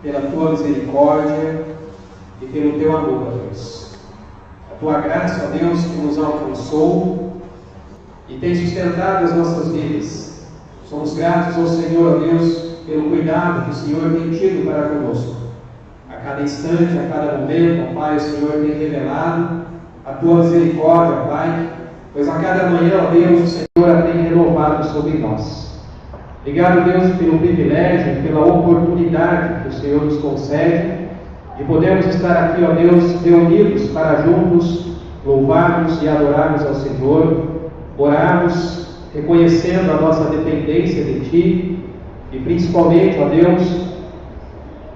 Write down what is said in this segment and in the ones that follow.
pela tua misericórdia e pelo teu amor, ó Deus. A tua graça, ó Deus, que nos alcançou e tem sustentado as nossas vidas. Somos gratos ao Senhor, ó Deus, pelo cuidado que o Senhor tem tido para conosco. A cada instante, a cada momento, ó Pai, o Senhor tem revelado a tua misericórdia, ó Pai, pois a cada manhã, ó Deus, o Senhor a tem renovado sobre nós. Obrigado, Deus, pelo privilégio, pela oportunidade que o Senhor nos concede de podermos estar aqui, ó Deus, reunidos para juntos louvarmos e adorarmos ao Senhor, orarmos, reconhecendo a nossa dependência de Ti e principalmente, ó Deus,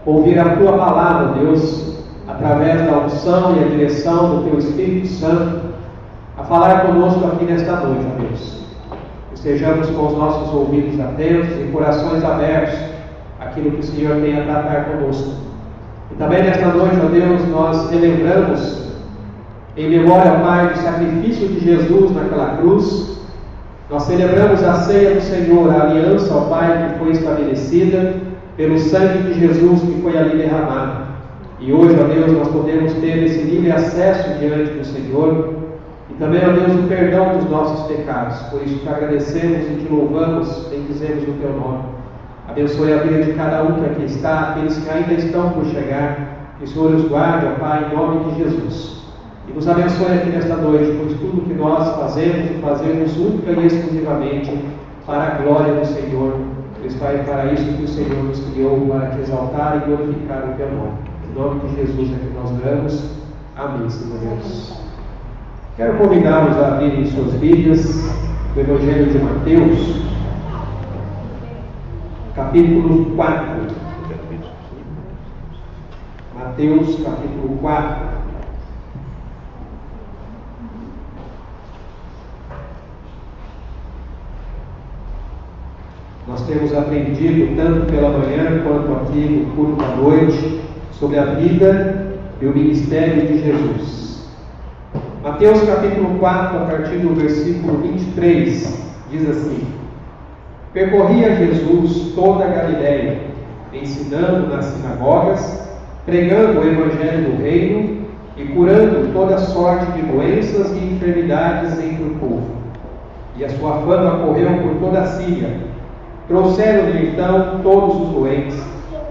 ouvir a Tua palavra, Deus, através da unção e a direção do Teu Espírito Santo, a falar conosco aqui nesta noite, ó Deus. Estejamos com os nossos ouvidos atentos e corações abertos àquilo que o Senhor tem a tratar conosco. E também nesta noite, ó Deus, nós relembramos, em memória, Pai, do sacrifício de Jesus naquela cruz. Nós celebramos a ceia do Senhor, a aliança, ó Pai, que foi estabelecida pelo sangue de Jesus que foi ali derramado. E hoje, ó Deus, nós podemos ter esse livre acesso diante do Senhor e também, ó Deus, o perdão dos nossos pecados. Por isso te agradecemos e te louvamos, bendizemos o Teu nome. Abençoe a vida de cada um que aqui está, aqueles que ainda estão por chegar. Que o Senhor os guarde, ó Pai, em nome de Jesus. E nos abençoe aqui nesta noite, pois tudo que nós fazemos única e exclusivamente para a glória do Senhor. Pois, Pai, para isso que o Senhor nos criou, para te exaltar e glorificar o Teu nome. Em nome de Jesus é que nós oramos. Amém, Senhor Deus. Quero convidá-los a abrirem suas Bíblias do Evangelho de Mateus, capítulo 4. Mateus, capítulo 4. Nós temos aprendido, tanto pela manhã quanto aqui no culto da noite, sobre a vida e o ministério de Jesus. Mateus capítulo 4, a partir do versículo 23, diz assim: Percorria Jesus toda a Galiléia, ensinando nas sinagogas, pregando o evangelho do reino e curando toda sorte de doenças e enfermidades entre o povo. E a sua fama correu por toda a Síria. Trouxeram-lhe então todos os doentes,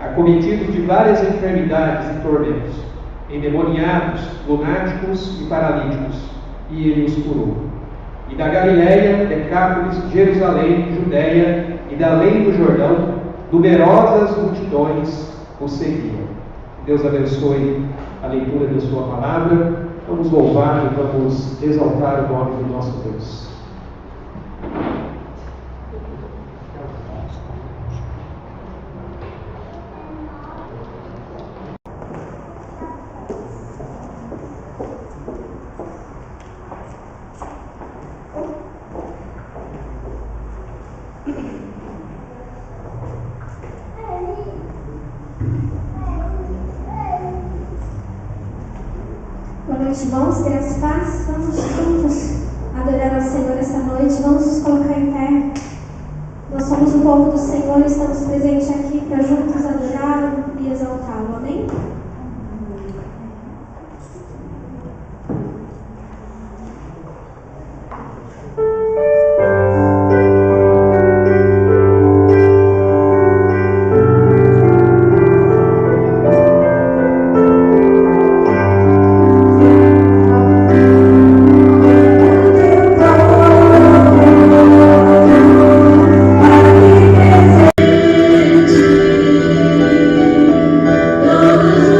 acometidos de várias enfermidades e tormentos, endemoniados, lunáticos e paralíticos, e ele os curou. E da Galiléia, Decápolis, Jerusalém, Judéia e da além do Jordão, numerosas multidões o seguiam. Deus abençoe a leitura da sua palavra. Vamos louvar e vamos exaltar o nome do nosso Deus. Irmãos, graças a Deus, vamos juntos adorar ao Senhor esta noite. Vamos nos colocar em pé. Nós somos o povo do Senhor e estamos presentes aqui para juntos adorá-lo e exaltá-lo. Amém? Todos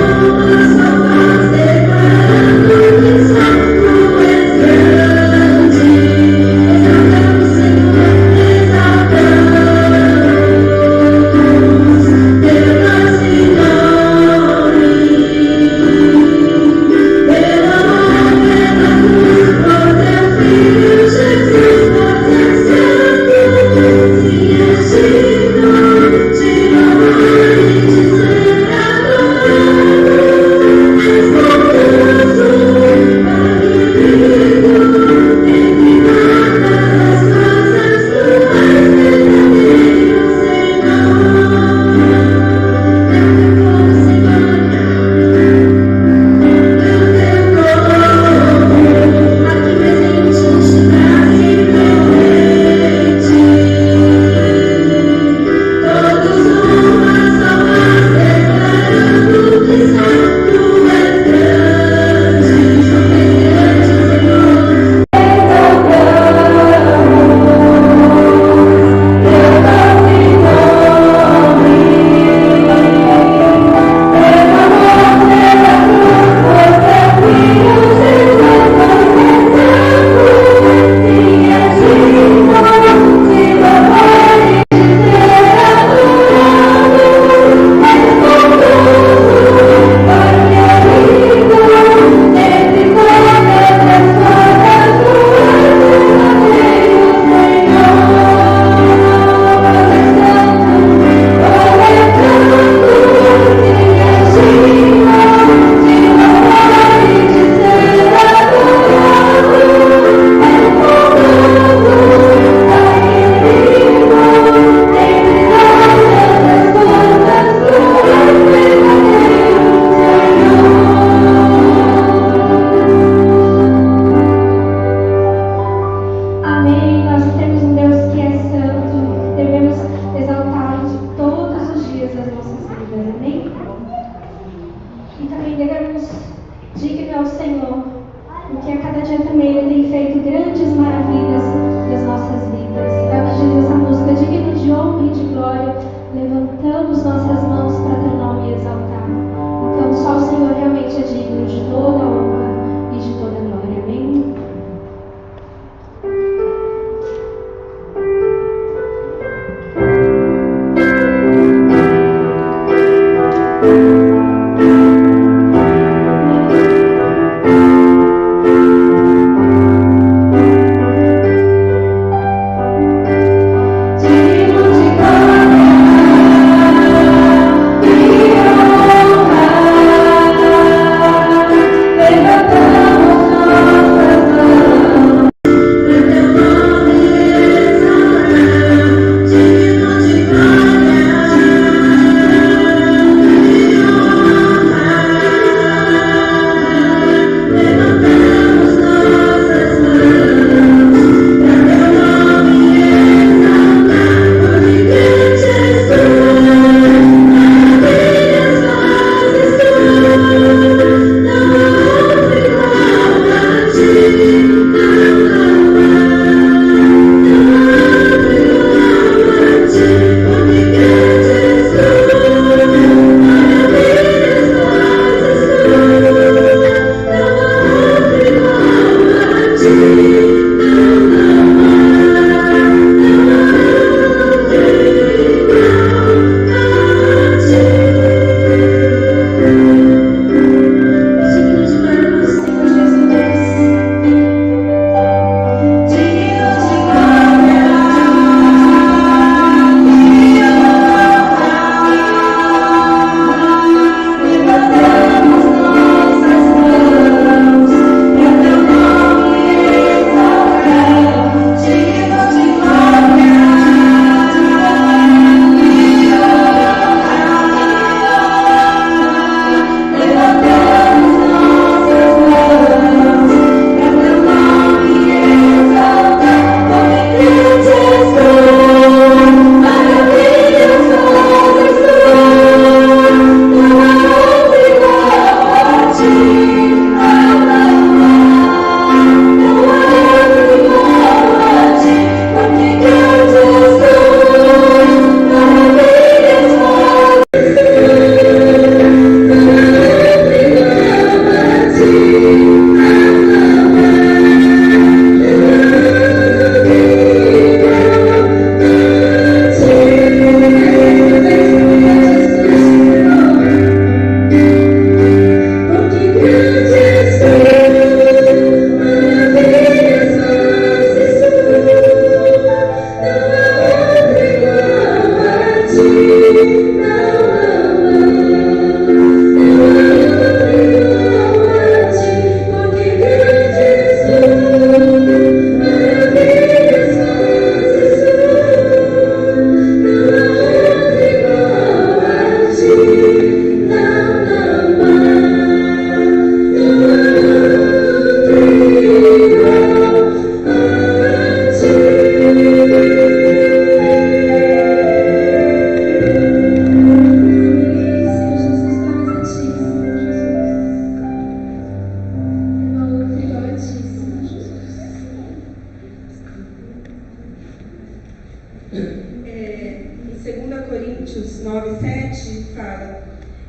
Em 2 Coríntios 9:7 fala: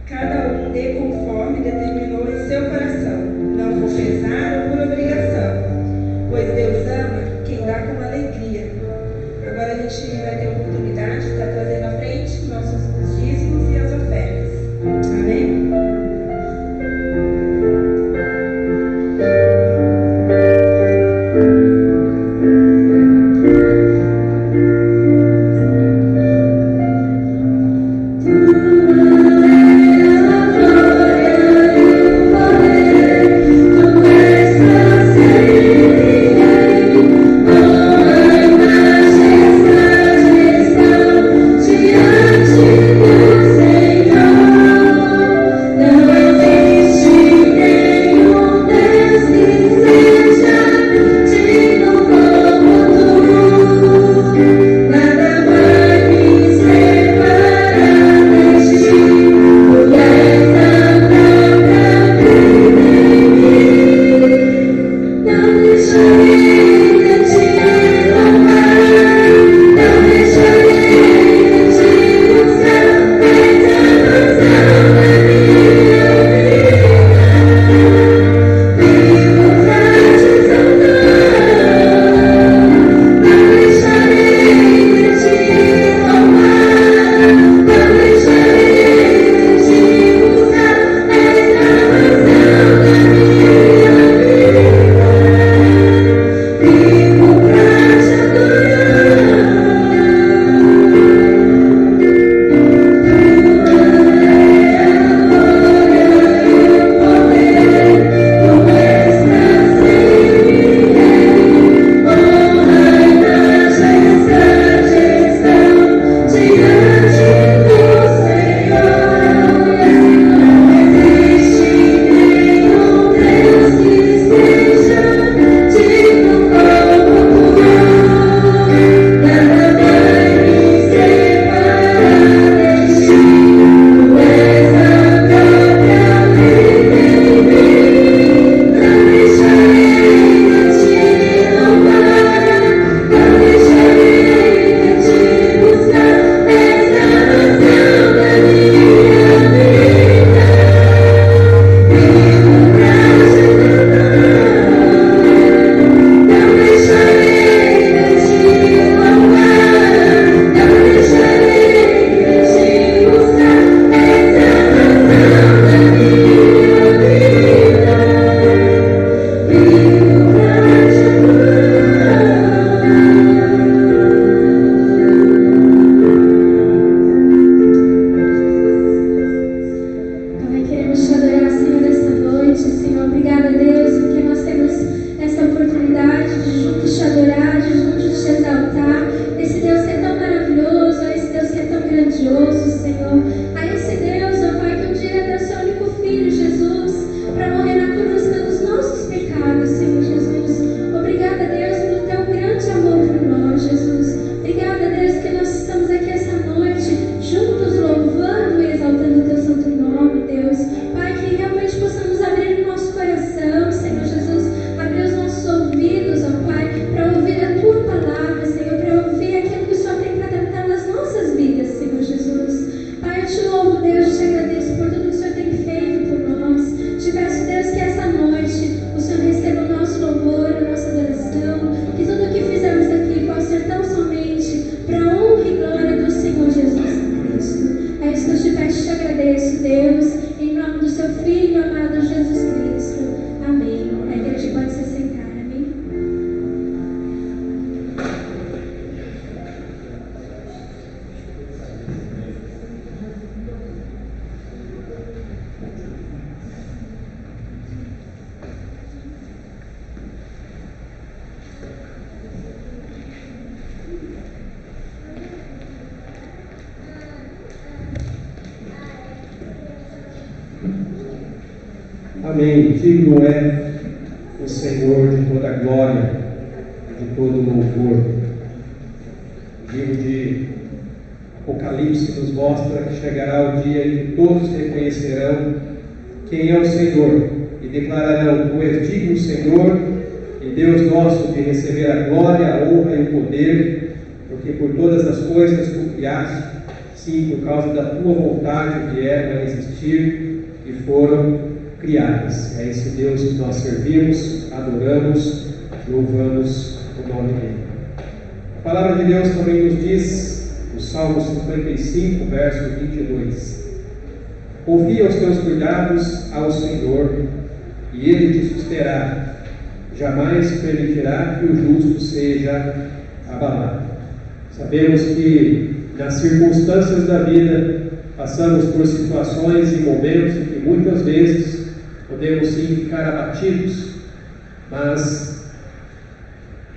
cada um dê conforme determinou em seu coração, não por pesar ou por obrigação, pois Deus ama quem dá com alegria. Agora a gente vai ter a oportunidade de estar trazendo à frente nossos dízimos e as ofertas. Amém? Amém. Digno é o Senhor de toda a glória, de todo o louvor. O livro de Apocalipse nos mostra que chegará o dia em que todos reconhecerão quem é o Senhor e declararão: Tu és digno, Senhor, e Deus nosso, de receber a glória, a honra e o poder, porque por todas as coisas tu criaste, sim, por causa da tua vontade vieram a existir e foram criadas. É esse Deus que nós servimos, adoramos, louvamos o nome dele. A palavra de Deus também nos diz, no Salmo 55, verso 22, confia os teus cuidados ao Senhor, e Ele te susterá, jamais permitirá que o justo seja abalado. Sabemos que nas circunstâncias da vida passamos por situações e momentos em que muitas vezes podemos sim ficar abatidos, mas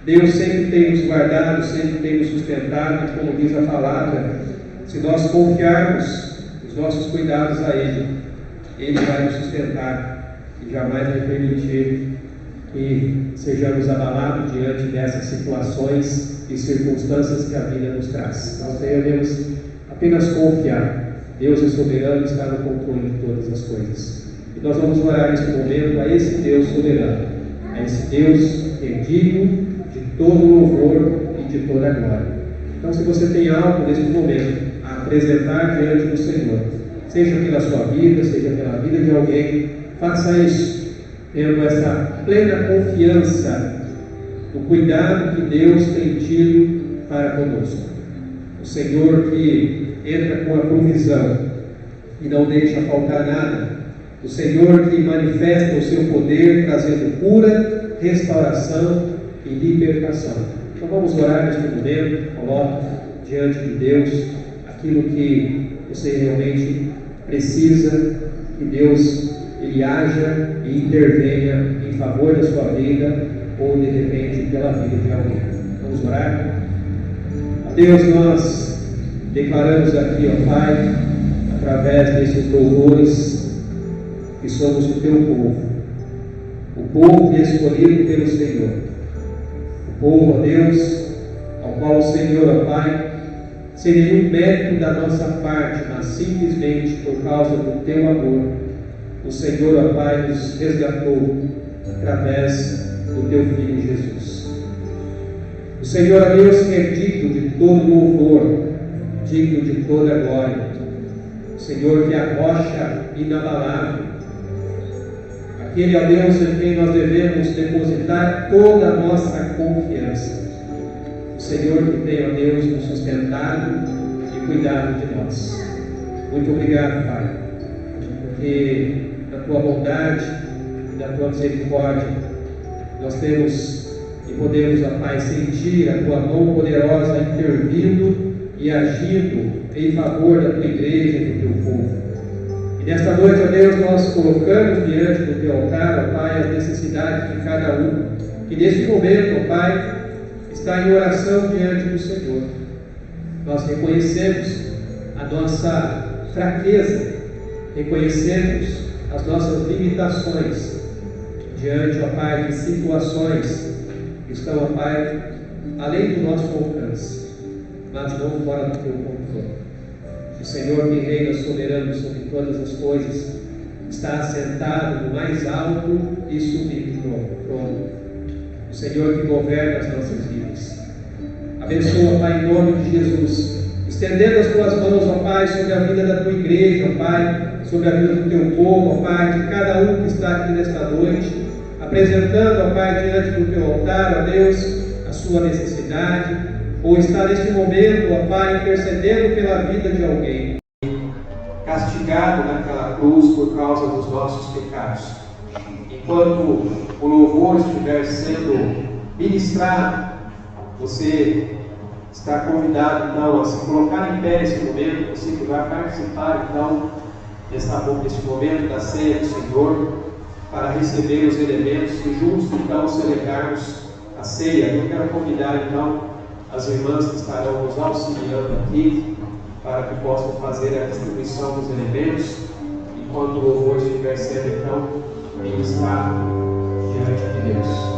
Deus sempre tem nos guardado, sempre tem nos sustentado, e como diz a palavra, se nós confiarmos os nossos cuidados a Ele, Ele vai nos sustentar e jamais vai permitir que sejamos abalados diante dessas situações e circunstâncias que a vida nos traz. Nós devemos apenas confiar. Deus é soberano e está no controle de todas as coisas. E nós vamos orar neste momento a esse Deus soberano, a esse Deus que é digno de todo louvor e de toda glória. Então, se você tem algo neste momento a apresentar diante do Senhor, seja pela sua vida, seja pela vida de alguém, faça isso, tendo essa plena confiança no cuidado que Deus tem tido para conosco. O Senhor que entra com a provisão e não deixa faltar nada. O Senhor que manifesta o seu poder, trazendo cura, restauração e libertação. Então vamos orar neste momento, coloque diante de Deus aquilo que você realmente precisa, que Deus Ele haja e intervenha em favor da sua vida ou de repente pela vida de alguém. Vamos orar? A Deus, nós declaramos aqui, ó Pai, através desses louvores, que somos o teu o povo escolhido pelo Senhor, o povo, ó Deus, ao qual o Senhor, ó Pai, sem nenhum mérito da nossa parte, mas simplesmente por causa do teu amor, o Senhor, ó Pai, nos resgatou através do teu Filho Jesus. O Senhor, ó Deus, que é digno de todo louvor, digno de toda glória. O Senhor que é a rocha inabalável, aquele, ó Deus, em quem nós devemos depositar toda a nossa confiança. O Senhor que tem, ó Deus, nos sustentado e cuidado de nós. Muito obrigado, Pai, porque da tua bondade e da tua misericórdia nós temos e podemos, ó Pai, sentir a tua mão poderosa intervindo e agindo em favor da tua igreja e do teu povo. E nesta noite, ó Deus, nós colocamos diante do teu altar, ó Pai, as necessidades de cada um, que neste momento, ó Pai, está em oração diante do Senhor. Nós reconhecemos a nossa fraqueza, reconhecemos as nossas limitações diante, ó Pai, de situações que estão, ó Pai, além do nosso alcance, mas não fora do teu controle. O Senhor que reina soberano sobre todas as coisas está assentado no mais alto e sublime trono. O Senhor que governa as nossas vidas. Abençoa, Pai, em nome de Jesus, estendendo as tuas mãos, ó Pai, sobre a vida da tua igreja, ó Pai, sobre a vida do teu povo, ó Pai, de cada um que está aqui nesta noite, apresentando, ó Pai, diante do teu altar, ó Deus, a sua necessidade, ou está neste momento, ó Pai, intercedendo pela vida de alguém, castigado naquela cruz por causa dos nossos pecados. Enquanto o louvor estiver sendo ministrado, você está convidado então a se colocar em pé nesse momento, você que vai participar então deste momento da ceia do Senhor, para receber os elementos e juntos então celebrarmos a ceia. Eu quero convidar então as irmãs que estarão nos auxiliando aqui, para que possam fazer a distribuição dos elementos, enquanto o louvor estiver sendo então ministrado diante de Deus.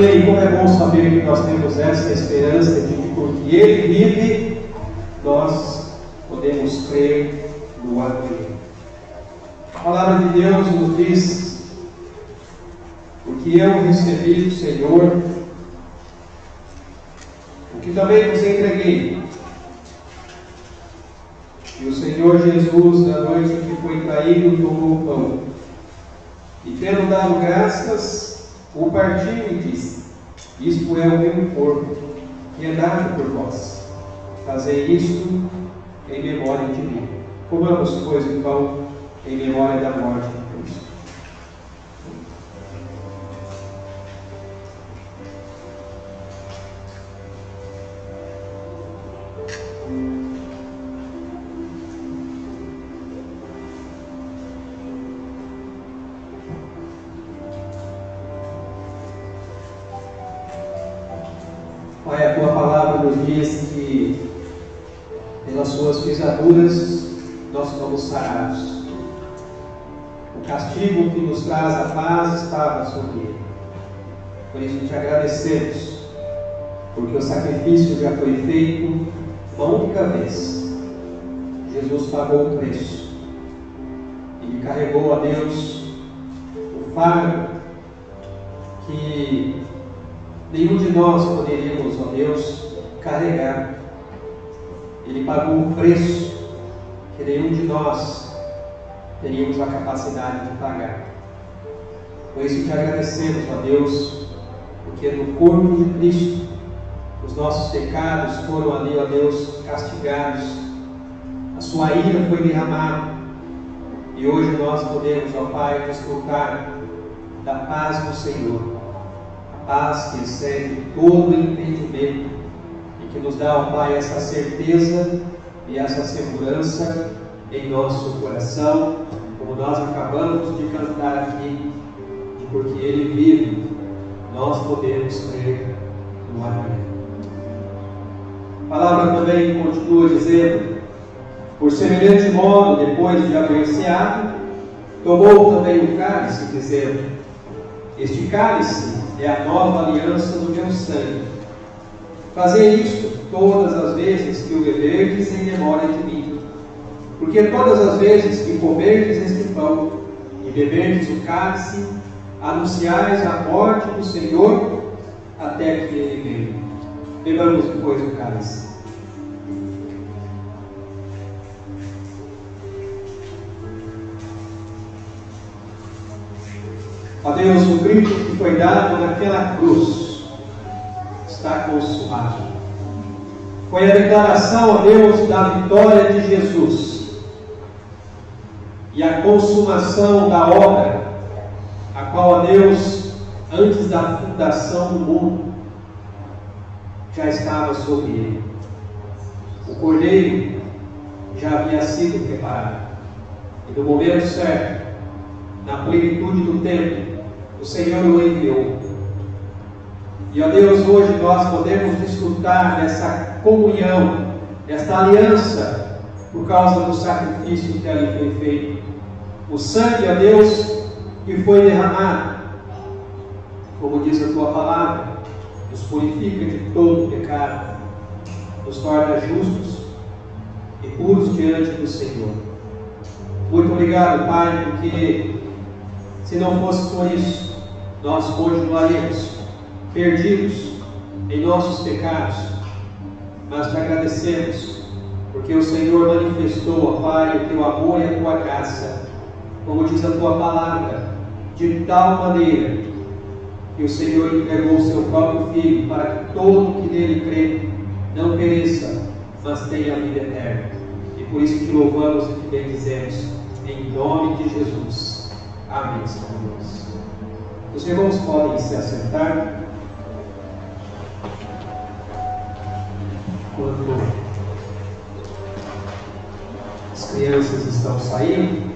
também, como é bom saber que nós temos essa esperança de que porque Ele vive, nós podemos crer no amanhã. A palavra de Deus nos diz: porque eu recebi do Senhor, o que também vos entreguei. E o Senhor Jesus, na noite em que foi traído, tomou o pão, e tendo dado graças, o partiu e disse: isto é o meu corpo, que é dado por vós. Fazei isto em memória de mim. Comamos, pois, o pão em memória da morte de Cristo. Pai, a Tua palavra nos diz que pelas Suas pisaduras nós fomos sarados. O castigo que nos traz a paz estava sobre Ele. Por isso te agradecemos, porque o sacrifício já foi feito uma única vez. Jesus pagou o preço. Ele carregou a Deus o fardo que nenhum de nós poderíamos, ó Deus, carregar. Ele pagou o preço que nenhum de nós teríamos a capacidade de pagar. Por isso te agradecemos, ó Deus, porque no corpo de Cristo os nossos pecados foram ali, ó Deus, castigados. A sua ira foi derramada. E hoje nós podemos, ó Pai, desfrutar da paz do Senhor. A paz que excede todo entendimento e que nos dá, ó Pai, essa certeza e essa segurança em nosso coração, como nós acabamos de cantar aqui, e porque Ele vive, nós podemos crer no amanhã. A palavra também continua dizendo: por semelhante modo, depois de haver ceado, tomou também o cálice, dizendo: este cálice é a nova aliança do meu sangue. Fazei isto todas as vezes que o beberdes em memória de mim. Porque todas as vezes que comerdes este pão e beberdes o cálice, anunciais a morte do Senhor até que Ele venha. Bebamos, depois, o cálice. Ó Deus, o grito que foi dado naquela cruz está consumado. Foi a declaração, ó Deus, da vitória de Jesus e a consumação da obra, a qual, ó Deus, antes da fundação do mundo, já estava sobre ele. O cordeiro já havia sido preparado, e no momento certo, na plenitude do tempo, o Senhor o enviou. E, ó Deus, hoje nós podemos desfrutar dessa comunhão, desta aliança, por causa do sacrifício que ali foi feito. O sangue, ó Deus, que foi derramado, como diz a Tua palavra, nos purifica de todo pecado, nos torna justos e puros diante do Senhor. Muito obrigado, Pai, porque se não fosse por isso, nós continuaríamos perdidos em nossos pecados. Mas te agradecemos, porque o Senhor manifestou, ó Pai, o Teu amor e a Tua graça, como diz a Tua palavra, de tal maneira que o Senhor entregou o Seu próprio Filho, para que todo que nele crê não pereça, mas tenha a vida eterna. E por isso te louvamos e te bendizemos, em nome de Jesus. Amém, Senhor Deus. Os irmãos podem se assentar. Quando as crianças estão saindo,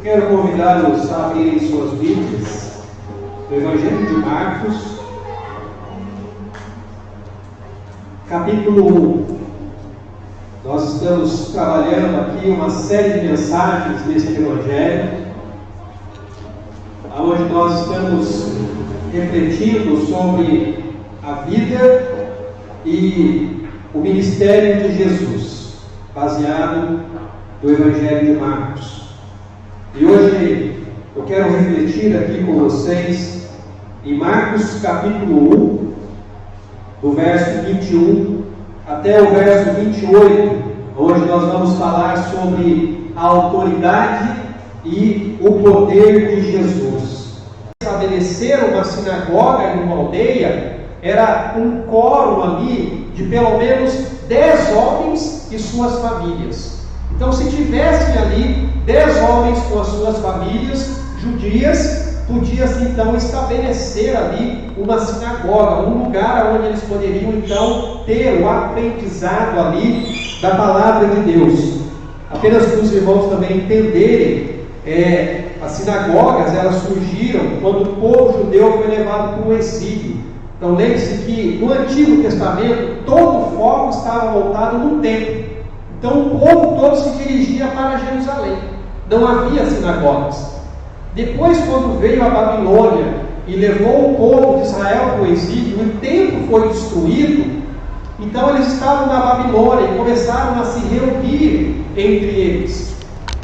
Quero convidá-los a abrirem suas Bíblias do Evangelho de Marcos, capítulo 1. Nós estamos trabalhando aqui uma série de mensagens deste Evangelho, onde nós estamos refletindo sobre a vida e o ministério de Jesus, baseado no Evangelho de Marcos. E hoje eu quero refletir aqui com vocês em Marcos capítulo 1, do verso 21 até o verso 28, onde nós vamos falar sobre a autoridade e o poder de Jesus. Estabelecer uma sinagoga em uma aldeia era um quórum ali de pelo menos 10 homens e suas famílias. Então, se tivessem ali 10 homens com as suas famílias judias, podia-se então estabelecer ali uma sinagoga, um lugar onde eles poderiam então ter o aprendizado ali da palavra de Deus. Apenas para os irmãos também entenderem, as sinagogas elas surgiram quando o povo judeu foi levado para o exílio. Então lembre-se que no Antigo Testamento todo o foco estava voltado no templo. Então o povo todo se dirigia para Jerusalém. Não havia sinagogas. Depois, quando veio a Babilônia e levou o povo de Israel para o exílio, o templo foi destruído. Então eles estavam na Babilônia e começaram a se reunir entre eles.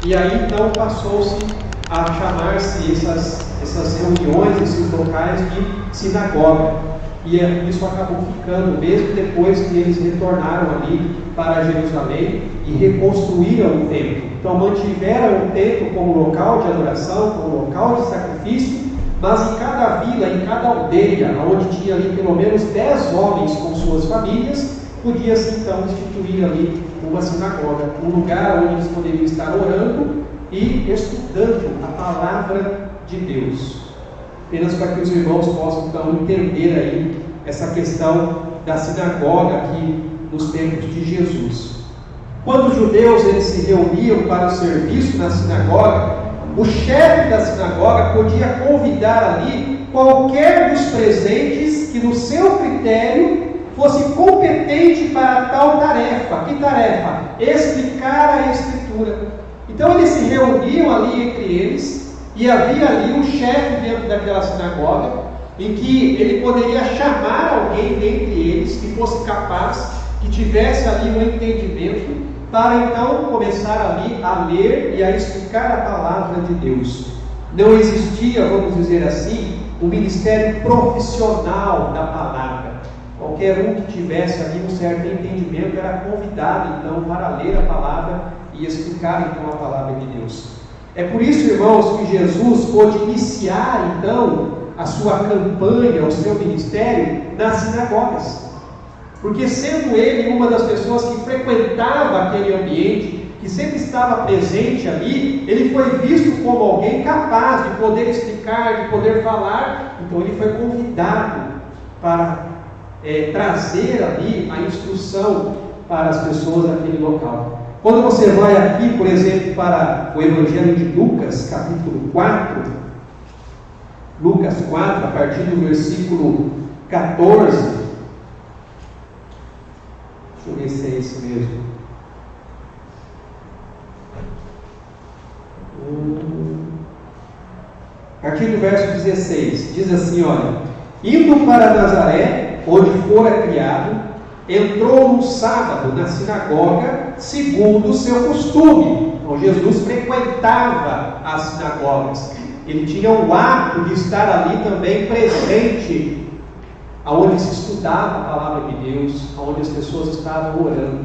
E aí então passou-se a chamar-se essas reuniões, esses locais de sinagoga. E isso acabou ficando, mesmo depois que eles retornaram ali para Jerusalém e reconstruíram o templo. Então mantiveram o templo como local de adoração, como local de sacrifício, mas em cada vila, em cada aldeia, onde tinha ali pelo menos 10 homens com suas famílias, podia-se então instituir ali uma sinagoga, um lugar onde eles poderiam estar orando e estudando a palavra de Deus. Apenas para que os irmãos possam então entender aí essa questão da sinagoga aqui nos tempos de Jesus. Quando os judeus eles se reuniam para o serviço na sinagoga, o chefe da sinagoga podia convidar ali qualquer dos presentes que no seu critério fosse competente para tal tarefa. Que tarefa? Explicar a Escritura. Então eles se reuniam ali entre eles e havia ali um chefe dentro daquela sinagoga em que ele poderia chamar alguém dentre eles que fosse capaz, que tivesse ali um entendimento para então começar ali a ler e a explicar a palavra de Deus. Não existia, vamos dizer assim, um ministério profissional da palavra. Qualquer um que tivesse ali um certo entendimento era convidado então para ler a palavra e explicar então a palavra de Deus. É por isso, irmãos, que Jesus pôde iniciar então a sua campanha, o seu ministério nas sinagogas. Porque sendo ele uma das pessoas que frequentava aquele ambiente, que sempre estava presente ali, ele foi visto como alguém capaz de poder explicar, de poder falar. Então ele foi convidado para trazer ali a instrução para as pessoas daquele local. Quando você vai aqui, por exemplo, para o Evangelho de Lucas, capítulo 4, Lucas 4, a partir do versículo 14, deixa eu ver se é isso mesmo. A partir do verso 16, diz assim, olha: indo para Nazaré, onde fora criado, entrou no sábado na sinagoga, segundo o seu costume. Então Jesus frequentava as sinagogas. Ele tinha o hábito de estar ali também presente, aonde se estudava a palavra de Deus, aonde as pessoas estavam orando.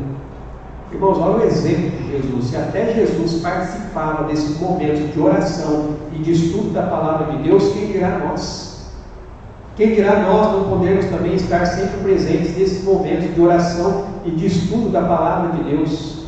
Irmãos, olha o exemplo de Jesus. Se até Jesus participava desses momentos de oração e de estudo da palavra de Deus, quem dirá nós? Quem dirá nós não podermos também estar sempre presentes nesses momentos de oração e de estudo da palavra de Deus?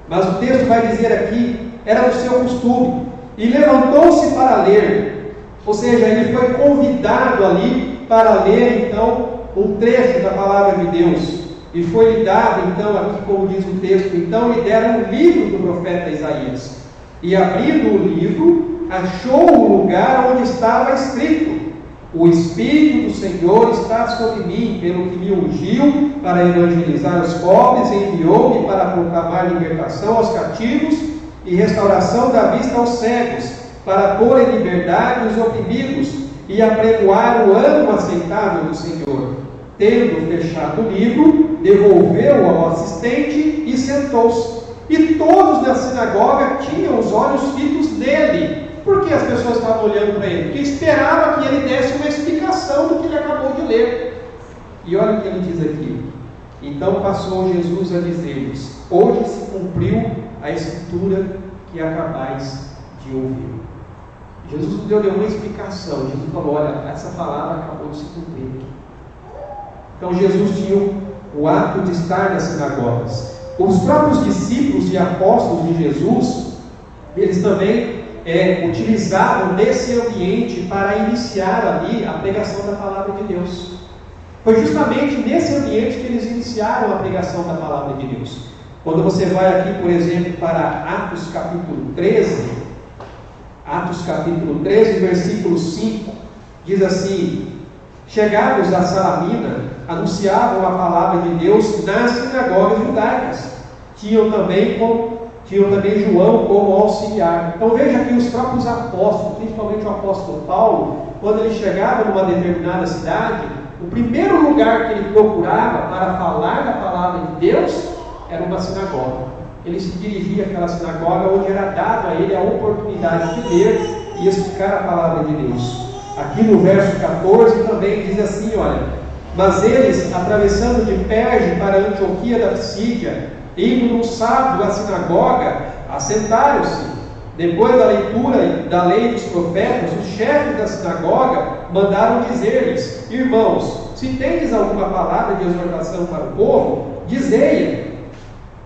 Mas o texto vai dizer aqui, era o seu costume, e levantou-se para ler. Ou seja, ele foi convidado ali para ler então um trecho da palavra de Deus. E foi lhe dado então, aqui como diz o texto, então lhe deram um livro do profeta Isaías. e, abrindo o livro, achou o lugar onde estava escrito: o Espírito do Senhor está sobre mim, pelo que me ungiu para evangelizar os pobres, e enviou-me para proclamar libertação aos cativos e restauração da vista aos cegos, para pôr em liberdade os oprimidos e apregoar o ano aceitável do Senhor. Tendo fechado o livro, devolveu-o ao assistente e sentou-se. E todos na sinagoga tinham os olhos fitos nele. Por que as pessoas estavam olhando para ele? Porque esperava que ele desse uma explicação do que ele acabou de ler. E olha o que ele diz aqui: então passou Jesus a dizer-lhes: hoje se cumpriu a escritura que acabais de ouvir. Jesus não deu nenhuma explicação. Jesus falou: olha, essa palavra acabou de se cumprir. Então Jesus tinha o hábito de estar nas sinagogas. Os próprios discípulos e apóstolos de Jesus, eles também utilizavam desse ambiente para iniciar ali a pregação da palavra de Deus. Foi justamente nesse ambiente que eles iniciaram a pregação da palavra de Deus. Quando você vai aqui, por exemplo, para Atos capítulo 13, versículo 5, diz assim: chegados a Salamina, anunciavam a palavra de Deus nas sinagogas judaicas. Tinham também João como auxiliar. Então veja que os próprios apóstolos, principalmente o apóstolo Paulo, quando ele chegava numa determinada cidade, o primeiro lugar que ele procurava para falar da palavra de Deus era uma sinagoga. Ele se dirigia àquela sinagoga onde era dado a ele a oportunidade de ler e explicar a palavra de Deus. Aqui no verso 14 também diz assim, olha: mas eles, atravessando de Perge para Antioquia da Psídia, indo no sábado à sinagoga, assentaram-se. Depois da leitura da lei dos profetas, os chefes da sinagoga mandaram dizer-lhes: irmãos, se tendes alguma palavra de exortação para o povo, dizei-a.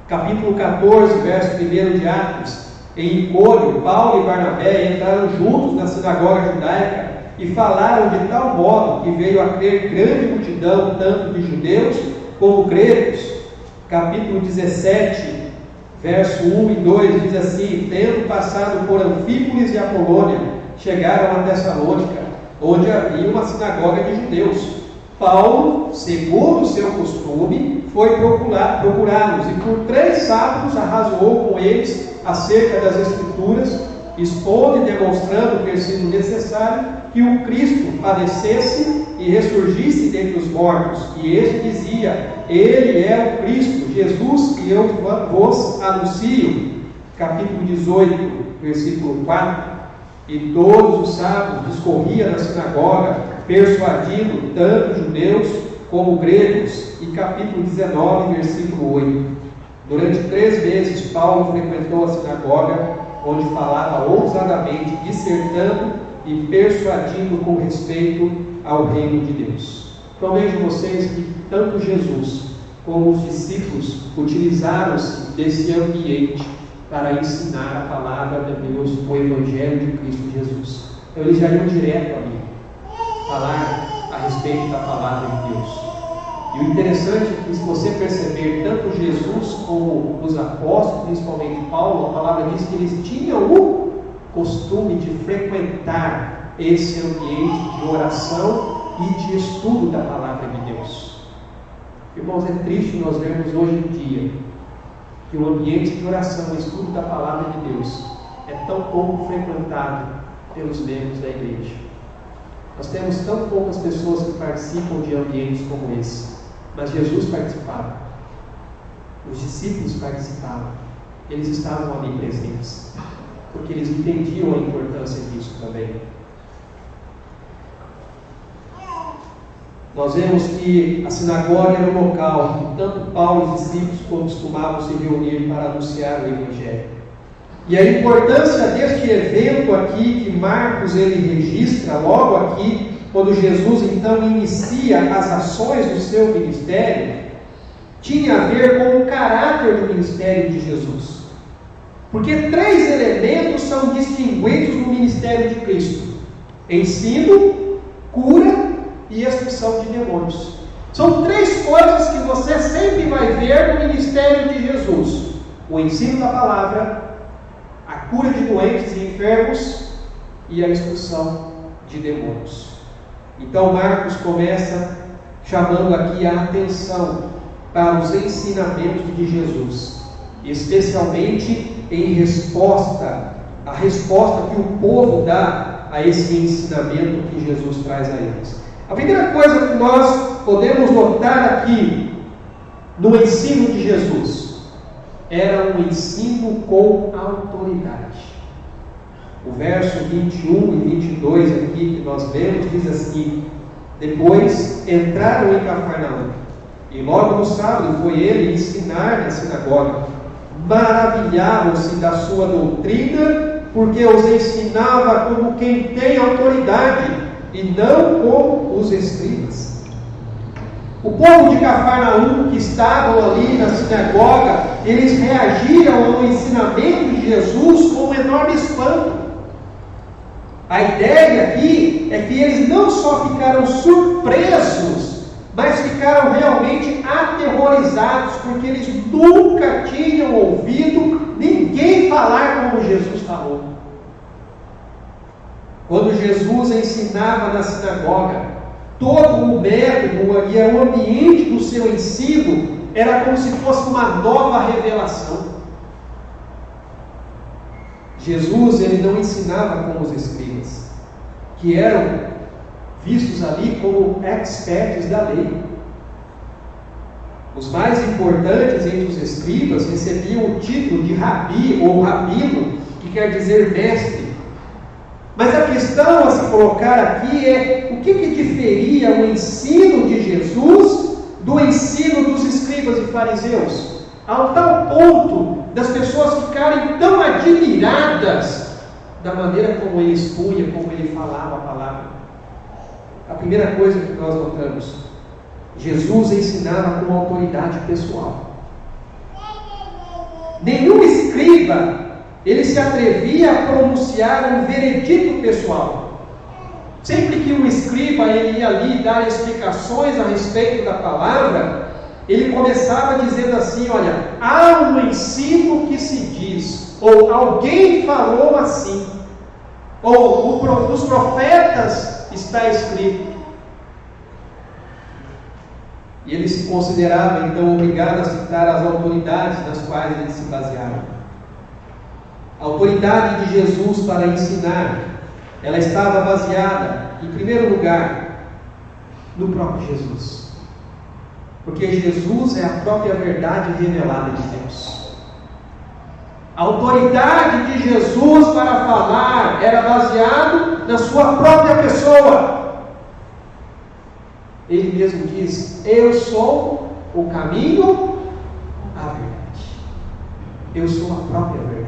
Capítulo 14, verso 1 de Atos. Em Icônio, Paulo e Barnabé entraram juntos na sinagoga judaica e falaram de tal modo que veio a crer grande multidão, tanto de judeus como gregos. Capítulo 17, verso 1 e 2 diz assim: tendo passado por Anfípolis e Apolônia, chegaram a Tessalônica, onde havia uma sinagoga de judeus. Paulo, segundo o seu costume, foi procurá-los e por 3 sábados arrazoou com eles acerca das Escrituras, expondo e demonstrando ter sido necessário que o Cristo padecesse e ressurgisse dentre os mortos. E este dizia: ele é o Cristo, Jesus, que eu vos anuncio. Capítulo 18, versículo 4. E todos os sábados discorria na sinagoga, persuadindo tanto judeus como gregos. E capítulo 19, versículo 8. Durante 3 meses Paulo frequentou a sinagoga, onde falava ousadamente, dissertando e persuadindo com respeito ao reino de Deus. Então vejam vocês que tanto Jesus como os discípulos utilizaram-se desse ambiente para ensinar a palavra de Deus, o Evangelho de Cristo Jesus. Então eles já iam direto ali, falar a respeito da palavra de Deus. E o interessante é que, se você perceber, tanto Jesus como os apóstolos, principalmente Paulo, a palavra diz que eles tinham o costume de frequentar esse ambiente de oração e de estudo da palavra de Deus. Irmãos, é triste nós vermos hoje em dia que o ambiente de oração e estudo da palavra de Deus é tão pouco frequentado pelos membros da igreja. Nós temos tão poucas pessoas que participam de ambientes como esse. Mas Jesus participava, os discípulos participavam, eles estavam ali presentes, porque eles entendiam a importância disso também. Nós vemos que a sinagoga era um local que tanto Paulo e os discípulos costumavam se reunir para anunciar o Evangelho. E a importância deste evento aqui, que Marcos ele registra logo aqui, quando Jesus então inicia as ações do seu ministério, tinha a ver com o caráter do ministério de Jesus. Porque 3 elementos são distinguidos no ministério de Cristo: ensino, cura e expulsão de demônios. São 3 coisas que você sempre vai ver no ministério de Jesus: o ensino da palavra, a cura de doentes e enfermos e a expulsão de demônios. Então Marcos começa chamando aqui a atenção para os ensinamentos de Jesus, especialmente em resposta, a resposta que o povo dá a esse ensinamento que Jesus traz a eles. A primeira coisa que nós podemos notar aqui no ensino de Jesus era um ensino com autoridade. O verso 21 e 22 aqui que nós vemos diz assim: depois entraram em Cafarnaum, e logo no sábado foi ele ensinar na sinagoga. Maravilhavam-se da sua doutrina, porque os ensinava como quem tem autoridade, e não como os escribas. O povo de Cafarnaum que estavam ali na sinagoga, eles reagiram ao ensinamento de Jesus com um enorme espanto. A ideia aqui é que eles não só ficaram surpresos, mas ficaram realmente aterrorizados, porque eles nunca tinham ouvido ninguém falar como Jesus falou. Quando Jesus ensinava na sinagoga, todo o método e o ambiente do seu ensino era como se fosse uma nova revelação. Jesus, ele não ensinava como os escribas, que eram vistos ali como experts da lei. Os mais importantes entre os escribas recebiam o título de rabi ou rabino, que quer dizer mestre. Mas a questão a se colocar aqui é: o que diferia o ensino de Jesus do ensino dos escribas e fariseus? Ao tal ponto das pessoas ficarem tão admiradas da maneira como ele expunha, como ele falava a palavra. A primeira coisa que nós notamos: Jesus ensinava com autoridade pessoal. Nenhum escriba ele se atrevia a pronunciar um veredito pessoal. Sempre que um escriba ele ia ali dar explicações a respeito da palavra, ele começava dizendo assim: olha, há um ensino que se diz, ou alguém falou assim, ou os profetas está escrito. E ele se considerava então obrigado a citar as autoridades nas quais ele se baseava. A autoridade de Jesus para ensinar, ela estava baseada, em primeiro lugar, no próprio Jesus. Porque Jesus é a própria verdade revelada de Deus. A autoridade de Jesus para falar era baseado na sua própria pessoa. Ele mesmo diz: eu sou o caminho, a verdade. Eu sou a própria verdade.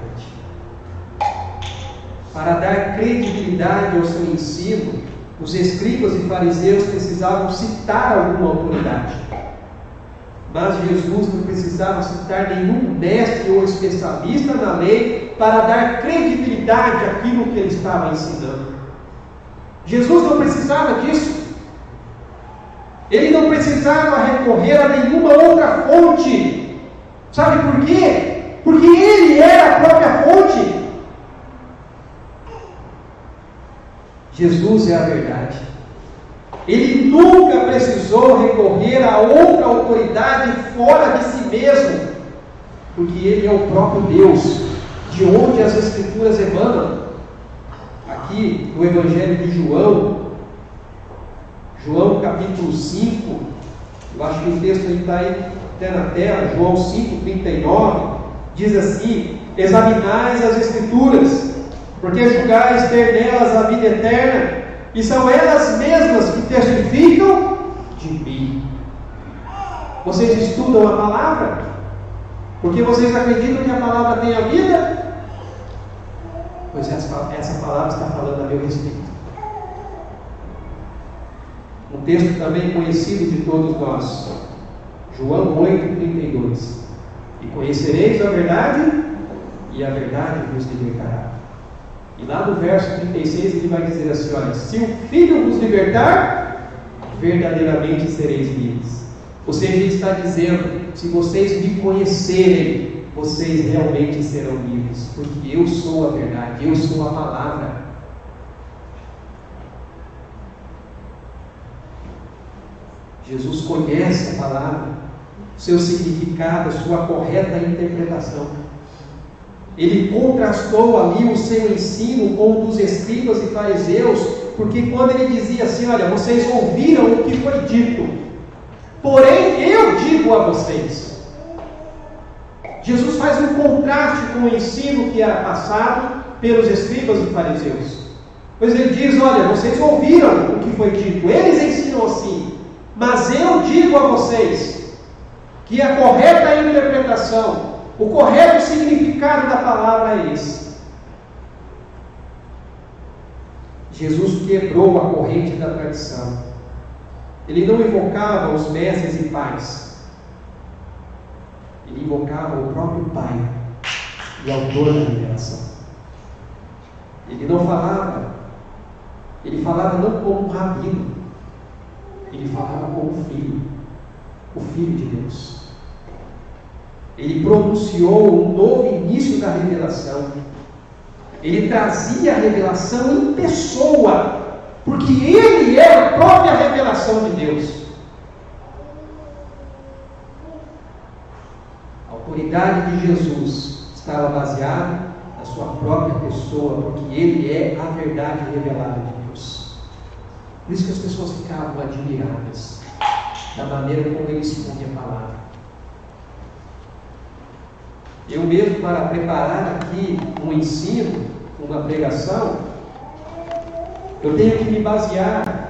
Para dar credibilidade ao seu ensino, os escribas e fariseus precisavam citar alguma autoridade. Mas Jesus não precisava citar nenhum mestre ou especialista na lei para dar credibilidade àquilo que ele estava ensinando. Jesus não precisava disso. Ele não precisava recorrer a nenhuma outra fonte. Sabe por quê? Porque ele era a própria fonte. Jesus é a verdade. Ele nunca precisou recorrer a outra autoridade fora de si mesmo, porque ele é o próprio Deus, de onde as Escrituras emanam. Aqui no Evangelho de João, capítulo 5, eu acho que o texto está aí até na tela, João 5:39, diz assim: examinais as Escrituras, porque julgais ter nelas a vida eterna, e são elas mesmas que testificam de mim. Vocês estudam a palavra? Porque vocês acreditam que a palavra tem a vida? Pois essa palavra está falando a meu respeito. Um texto também conhecido de todos nós, João 8:32. E conhecereis a verdade, e a verdade vos libertará. E lá no verso 36 ele vai dizer assim: olha, se o Filho vos libertar, verdadeiramente sereis livres. Ou seja, ele está dizendo: se vocês me conhecerem, vocês realmente serão livres, porque eu sou a verdade, eu sou a palavra. Jesus conhece a palavra, seu significado, a sua correta interpretação. Ele contrastou ali o seu ensino com o dos escribas e fariseus, porque quando ele dizia assim: olha, vocês ouviram o que foi dito, porém eu digo a vocês. Jesus faz um contraste com o ensino que era passado pelos escribas e fariseus. Pois ele diz: olha, vocês ouviram o que foi dito, eles ensinam assim, mas eu digo a vocês que a correta interpretação, o correto significado da palavra é esse. Jesus quebrou a corrente da tradição. Ele não invocava os mestres e pais, ele invocava o próprio Pai e autor da revelação. Ele não falava, ele falava não como um rabino, ele falava como um filho, o Filho de Deus. Ele pronunciou um novo início da revelação. Ele trazia a revelação em pessoa, porque ele é a própria revelação de Deus. A autoridade de Jesus estava baseada na sua própria pessoa, porque ele é a verdade revelada de Deus. Por isso que as pessoas ficavam admiradas da maneira como ele expunha a palavra. Eu mesmo, para preparar aqui um ensino, uma pregação, eu tenho que me basear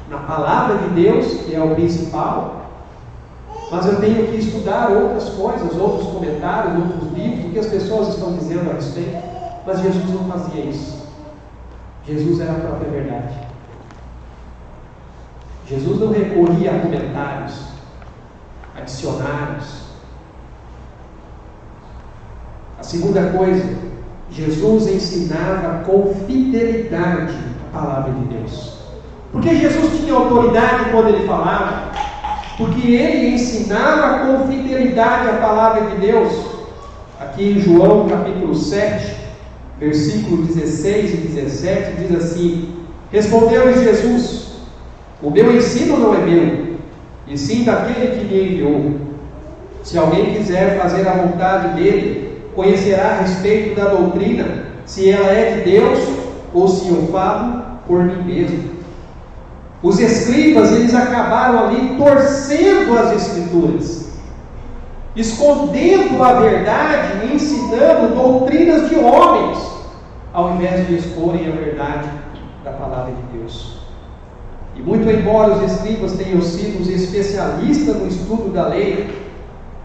na palavra de Deus, que é o principal, mas eu tenho que estudar outras coisas, outros comentários, outros livros, o que as pessoas estão dizendo a respeito. Mas Jesus não fazia isso. Jesus era a própria verdade. Jesus não recorria a comentários, a dicionários. A segunda coisa, Jesus ensinava com fidelidade a palavra de Deus. Porque Jesus tinha autoridade quando ele falava? Porque ele ensinava com fidelidade a palavra de Deus. Aqui em João capítulo 7, versículo 16 e 17, diz assim: respondeu-lhes Jesus: o meu ensino não é meu, e sim daquele que me enviou. Se alguém quiser fazer a vontade dele, conhecerá a respeito da doutrina, se ela é de Deus ou se eu falo por mim mesmo. Os escribas, eles acabaram ali torcendo as escrituras, escondendo a verdade e ensinando doutrinas de homens, ao invés de exporem a verdade da palavra de Deus. E muito embora os escribas tenham sido os especialistas no estudo da lei,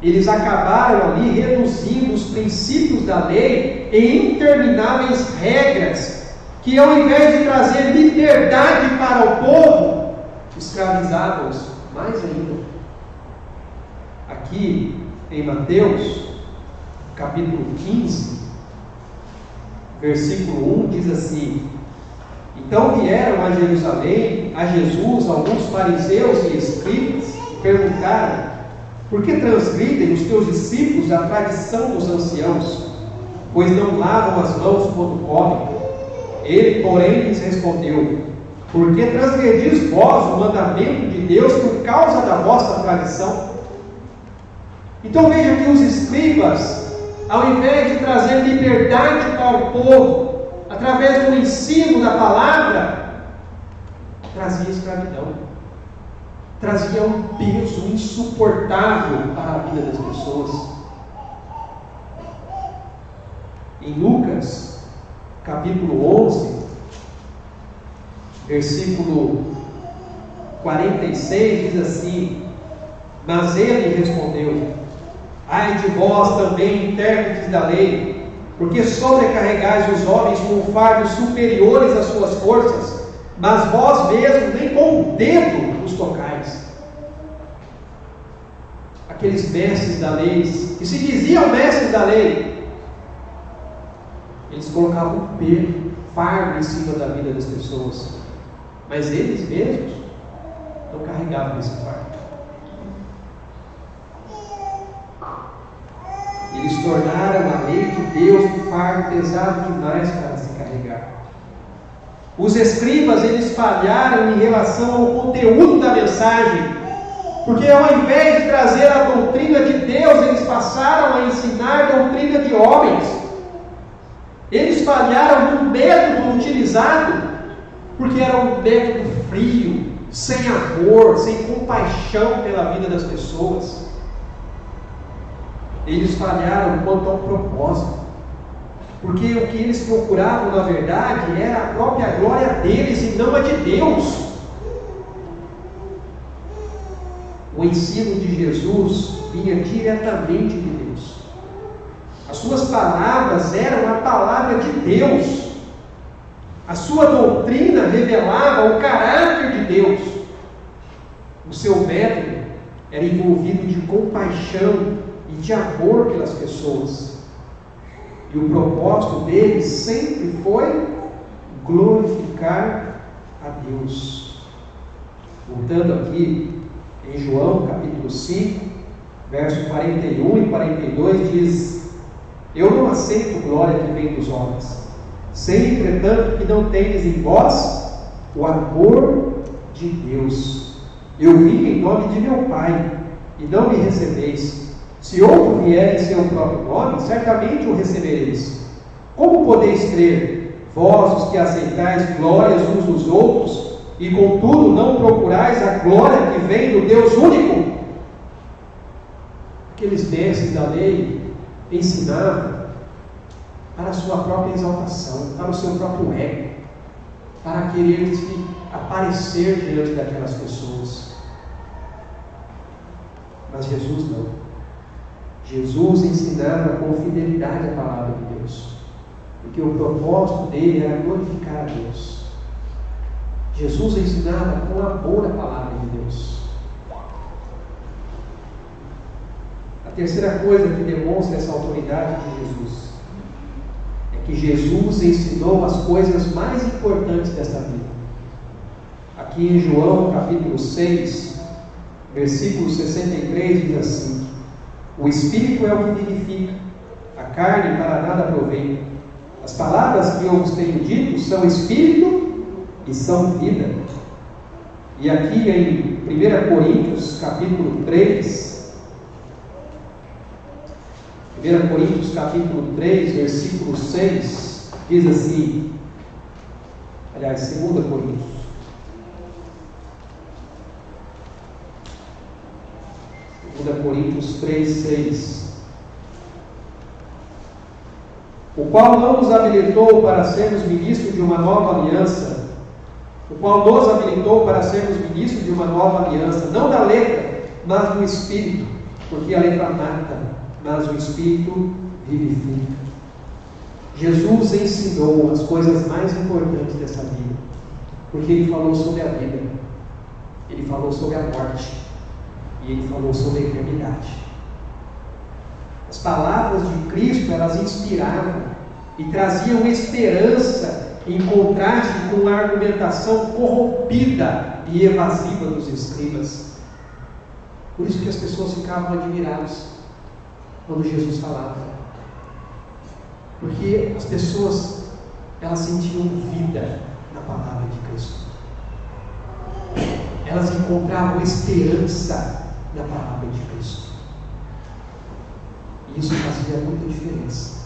eles acabaram ali reduzindo os princípios da lei em intermináveis regras, que ao invés de trazer liberdade para o povo, escravizavam-os mais ainda. Aqui em Mateus, capítulo 15, versículo 1, diz assim: então vieram a Jerusalém, a Jesus, alguns fariseus e escribas, e perguntaram: por que transgridem os teus discípulos a tradição dos anciãos, pois não lavam as mãos quando comem? Ele, porém, lhes respondeu: por que transgredis vós o mandamento de Deus por causa da vossa tradição? Então veja que os escribas, ao invés de trazer liberdade para o povo, através do ensino da palavra, trazia escravidão. Trazia um peso insuportável para a vida das pessoas. Em Lucas, capítulo 11, versículo 46, diz assim: mas ele respondeu: ai de vós também, intérpretes da lei, porque sobrecarregais os homens com fardos superiores às suas forças, mas vós mesmos nem com o dedo os tocais. Aqueles mestres da lei, que se diziam mestres da lei, eles colocavam um fardo em cima da vida das pessoas, mas eles mesmos não carregavam esse fardo. Eles tornaram a lei de Deus um fardo pesado demais para se carregar. Os escribas, eles falharam em relação ao conteúdo da mensagem, porque ao invés de trazer a doutrina de Deus, eles passaram a ensinar a doutrina de homens. Eles falharam no método utilizado, porque era um método frio, sem amor, sem compaixão pela vida das pessoas. Eles falharam quanto ao propósito, porque o que eles procuravam, na verdade, era a própria glória deles e não a de Deus. O ensino de Jesus vinha diretamente de Deus. As suas palavras eram a palavra de Deus. A sua doutrina revelava o caráter de Deus. O seu método era envolvido de compaixão e de amor pelas pessoas. E o propósito deles sempre foi glorificar a Deus. Voltando aqui em João capítulo 5, verso 41 e 42 diz: eu não aceito glória que vem dos homens, sei entretanto que não tendes em vós o amor de Deus. Eu vim em nome de meu Pai, e não me recebeis. Se outro vier em seu próprio nome, certamente o recebereis. Como podeis crer, vós os que aceitais glórias uns dos outros, e contudo não procurais a glória que vem do Deus único? Aqueles mestres da lei ensinavam para a sua própria exaltação, para o seu próprio ego, para querer aparecer diante daquelas pessoas. Mas Jesus não. Jesus ensinava com fidelidade a palavra de Deus, porque o propósito dele era glorificar a Deus. Jesus ensinava com amor a palavra de Deus. A terceira coisa que demonstra essa autoridade de Jesus é que Jesus ensinou as coisas mais importantes desta vida. Aqui em João capítulo 6, versículo 63 diz assim: o Espírito é o que vivifica, a carne para nada aproveita. As palavras que eu vos tenho dito são Espírito e são vida. E aqui em 1 Coríntios capítulo 3, 1 Coríntios capítulo 3, versículo 6, diz assim, aliás, 2 Coríntios, Coríntios 3, 6, o qual não nos habilitou para sermos ministros de uma nova aliança, o qual nos habilitou para sermos ministros de uma nova aliança, não da letra, mas do Espírito, porque a letra mata, mas o Espírito vivifica. Jesus ensinou as coisas mais importantes dessa vida, porque ele falou sobre a vida, ele falou sobre a morte, e ele falou sobre a eternidade. As palavras de Cristo, elas inspiravam e traziam esperança em contraste com a argumentação corrompida e evasiva dos escribas. Por isso que as pessoas ficavam admiradas quando Jesus falava, porque as pessoas, elas sentiam vida na palavra de Cristo, elas encontravam esperança na palavra de Cristo, e isso fazia muita diferença.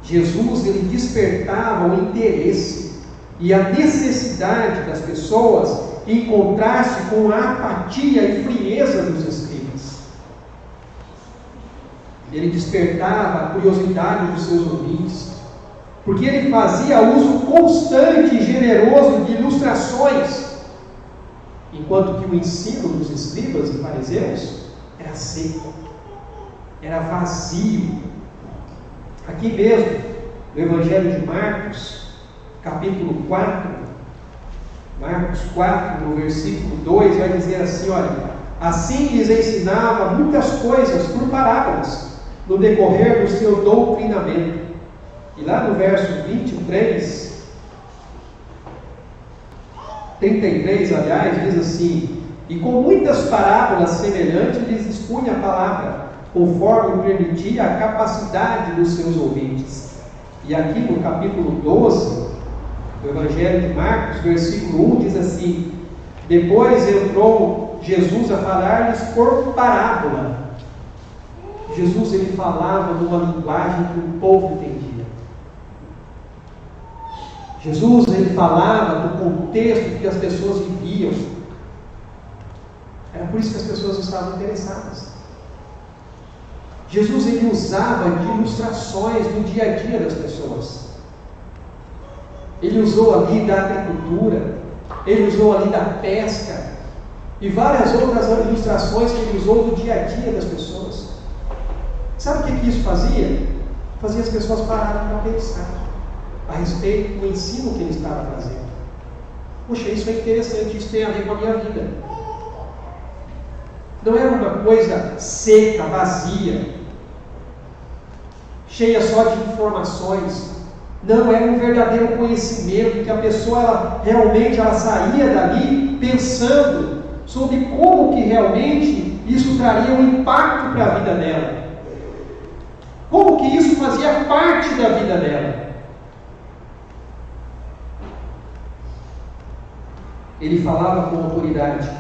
Jesus, ele despertava o interesse e a necessidade das pessoas em contraste com a apatia e frieza dos escribas. Ele despertava a curiosidade dos seus ouvintes, porque ele fazia uso constante e generoso de ilustrações, enquanto que o ensino dos escribas e fariseus era seco, era vazio. Aqui mesmo, no Evangelho de Marcos, capítulo 4, Marcos 4, no versículo 2, vai dizer assim, olha, assim lhes ensinava muitas coisas por parábolas, no decorrer do seu doutrinamento. E lá no verso 23, 33, aliás, diz assim: e com muitas parábolas semelhantes lhes expunha a palavra, conforme permitia a capacidade dos seus ouvintes. E aqui no capítulo 12 do Evangelho de Marcos, versículo 1, diz assim: depois entrou Jesus a falar-lhes por parábola. Jesus, ele falava numa linguagem que o povo entendia. Jesus, ele falava do contexto que as pessoas viviam. Era por isso que as pessoas estavam interessadas. Jesus, ele usava de ilustrações do dia a dia das pessoas. Ele usou ali da agricultura, ele usou ali da pesca e várias outras ilustrações que ele usou do dia a dia das pessoas. Sabe o que isso fazia? Fazia as pessoas pararem para pensar a respeito do ensino que ele estava trazendo. Poxa, isso é interessante, isso tem a ver com a minha vida. Não era uma coisa seca, vazia, cheia só de informações. Não, era um verdadeiro conhecimento que a pessoa realmente saía dali pensando sobre como que realmente isso traria um impacto para a vida dela. Como que isso fazia parte da vida dela. Ele falava com autoridade,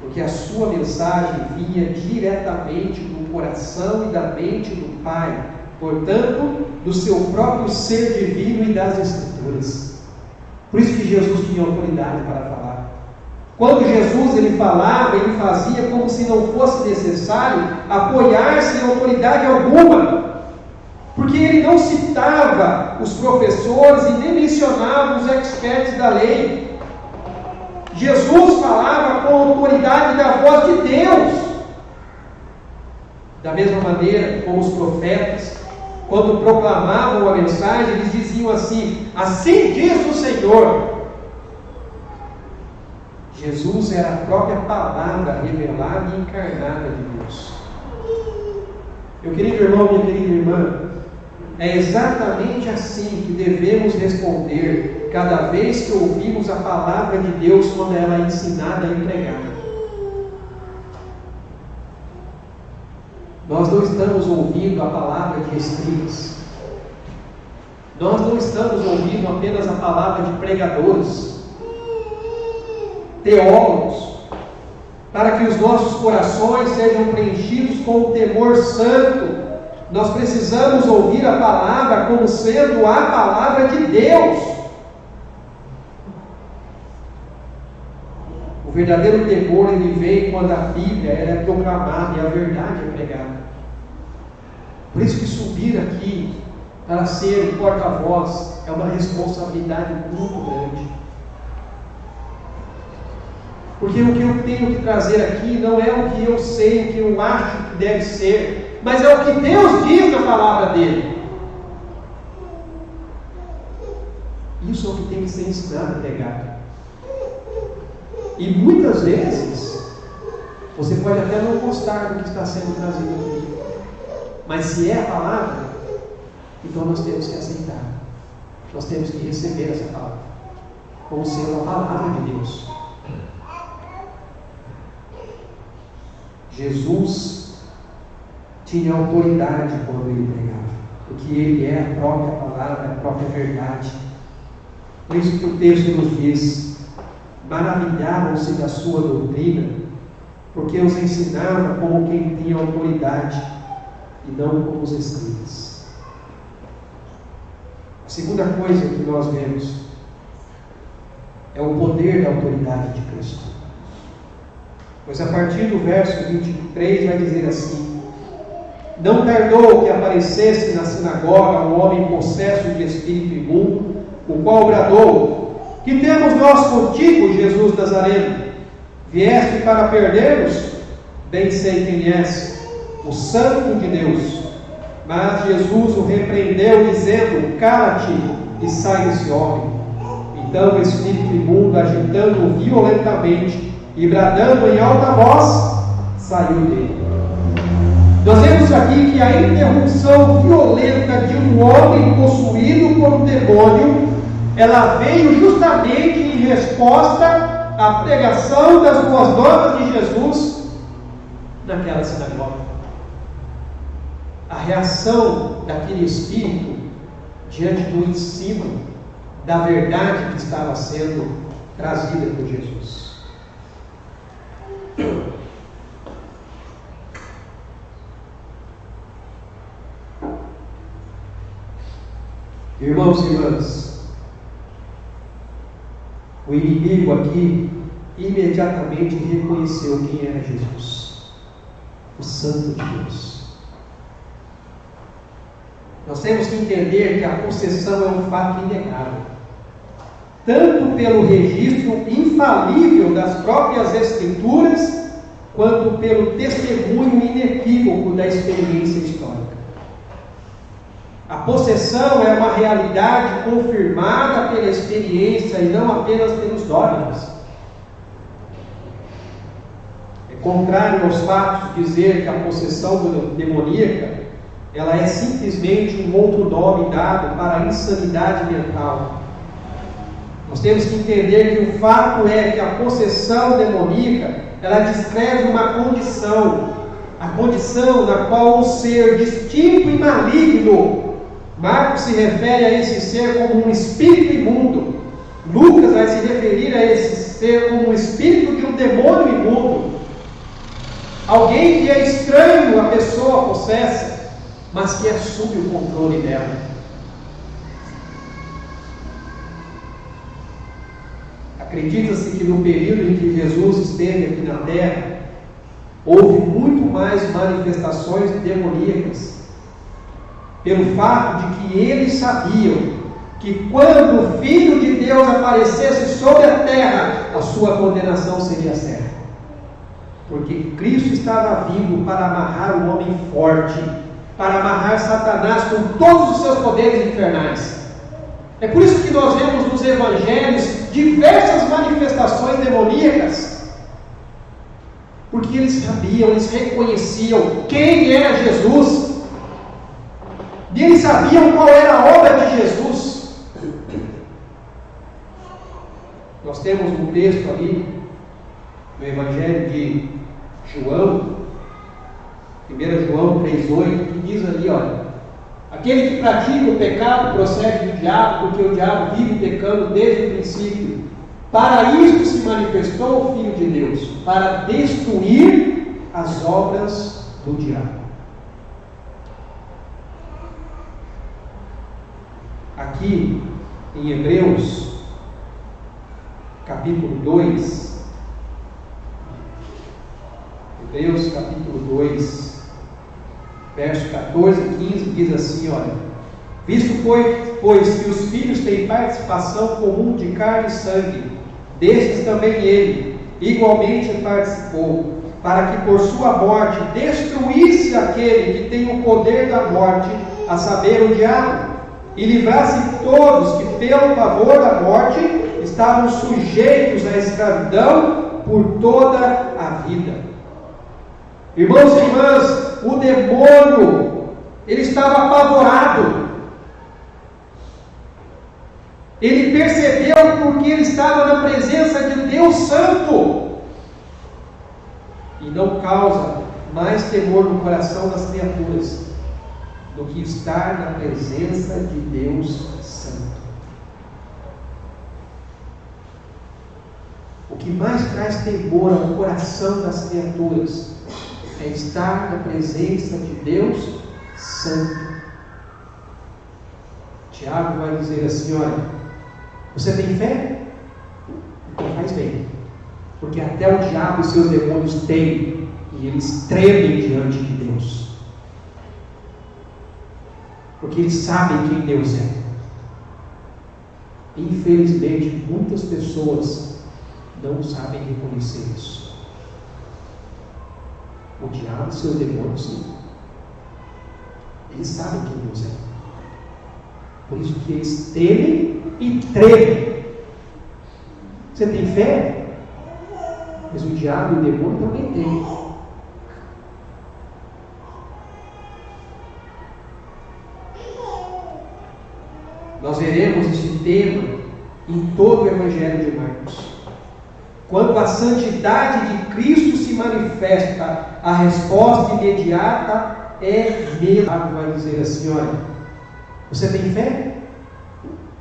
porque a sua mensagem vinha diretamente do coração e da mente do Pai, portanto, do seu próprio ser divino e das Escrituras. Por isso que Jesus tinha autoridade para falar. Quando Jesus ele falava, ele fazia como se não fosse necessário apoiar-se em autoridade alguma, porque ele não citava os professores e nem mencionava os experts da lei. Jesus falava com a autoridade da voz de Deus. Da mesma maneira como os profetas, quando proclamavam a mensagem, eles diziam assim: assim diz o Senhor. Jesus era a própria palavra revelada e encarnada de Deus. Meu querido irmão, minha querida irmã, é exatamente assim que devemos responder cada vez que ouvimos a palavra de Deus quando ela é ensinada e pregada. Nós não estamos ouvindo a palavra de escribas. Nós não estamos ouvindo apenas a palavra de pregadores, teólogos, para que os nossos corações sejam preenchidos com o temor santo. Nós precisamos ouvir a palavra como sendo a palavra de Deus. O verdadeiro temor ele vem quando a Bíblia é proclamada e a verdade é pregada. Por isso que subir aqui para ser o porta-voz é uma responsabilidade muito grande. Porque o que eu tenho que trazer aqui não é o que eu sei, o que eu acho que deve ser, mas é o que Deus diz na palavra dele. Isso é o que tem que ser ensinado a pregar. E muitas vezes você pode até não gostar do que está sendo trazido aqui, mas se é a palavra, então nós temos que aceitar. Nós temos que receber essa palavra como sendo a palavra de Deus. Jesus tinha autoridade quando ele pregava, porque ele é a própria palavra, a própria verdade. Por isso que o texto nos diz: maravilhavam-se da sua doutrina, porque os ensinava como quem tinha autoridade e não como os escribas. A segunda coisa que nós vemos é o poder da autoridade de Cristo. Pois a partir do verso 23 vai dizer assim: não tardou que aparecesse na sinagoga um homem possesso de espírito imundo, o qual bradou: que temos nós contigo, Jesus Nazareno? Vieste para perder-nos? Bem sei quem és, o Santo de Deus. Mas Jesus o repreendeu, dizendo: cala-te e sai desse homem. Então o espírito imundo, agitando-o violentamente e bradando em alta voz, saiu dele. Nós vemos aqui que a interrupção violenta de um homem possuído por um demônio, ela veio justamente em resposta à pregação das boas novas de Jesus naquela sinagoga. reação daquele espírito diante do ensino da verdade que estava sendo trazida por Jesus. Irmãos e irmãs, o inimigo aqui imediatamente reconheceu quem era Jesus, o Santo de Deus. Nós temos que entender que a possessão é um fato inegável, tanto pelo registro infalível das próprias Escrituras, quanto pelo testemunho inequívoco da experiência histórica. A possessão é uma realidade confirmada pela experiência e não apenas pelos dogmas. É contrário aos fatos dizer que a possessão demoníaca ela é simplesmente um outro nome dado para a insanidade mental. Nós temos que entender que o fato é que a possessão demoníaca ela descreve uma condição, a condição na qual um ser distinto e maligno. Marcos se refere a esse ser como um espírito imundo. Lucas vai se referir a esse ser como um espírito de um demônio imundo. Alguém que é estranho à pessoa possessa, mas que assume o controle dela. Acredita-se que no período em que Jesus esteve aqui na terra, houve muito mais manifestações demoníacas, pelo fato de que eles sabiam que quando o Filho de Deus aparecesse sobre a terra, a sua condenação seria certa. Porque Cristo estava vivo para amarrar o homem forte, para amarrar Satanás com todos os seus poderes infernais. É por isso que nós vemos nos evangelhos diversas manifestações demoníacas, porque eles sabiam, eles reconheciam quem era Jesus, e eles sabiam qual era a obra de Jesus. Nós temos um texto ali no Evangelho de João, 1 João 3,8, que diz ali, olha: aquele que pratica o pecado procede do diabo, porque o diabo vive pecando desde o princípio. Para isto se manifestou o Filho de Deus, para destruir as obras do diabo. Aqui em Hebreus, capítulo 2, Hebreus capítulo 2, verso 14 e 15, diz assim, olha: visto pois que os filhos têm participação comum de carne e sangue, destes também ele igualmente participou, para que por sua morte destruísse aquele que tem o poder da morte, a saber, o diabo, e livrasse todos que pelo pavor da morte estavam sujeitos à escravidão por toda a vida. Irmãos e irmãs, o demônio, ele estava apavorado. Ele percebeu porque ele estava na presença de Deus Santo. E não causa mais temor no coração das criaturas do que estar na presença de Deus Santo. O que mais traz temor ao coração das criaturas é estar na presença de Deus Santo. Tiago vai dizer assim, olha: você tem fé? Então faz bem, porque até o diabo e seus demônios têm, e eles tremem diante de Deus, porque eles sabem quem Deus é. Infelizmente, muitas pessoas não sabem reconhecer isso. O diabo e seus demônios, sim, eles sabem quem Deus é. Por isso que eles temem e tremem. Você tem fé? Mas o diabo e o demônio também têm. Nós veremos esse tema em todo o Evangelho de Marcos. Quando a santidade de Cristo se manifesta, a resposta imediata é medo. Vai dizer assim: olha, você tem fé?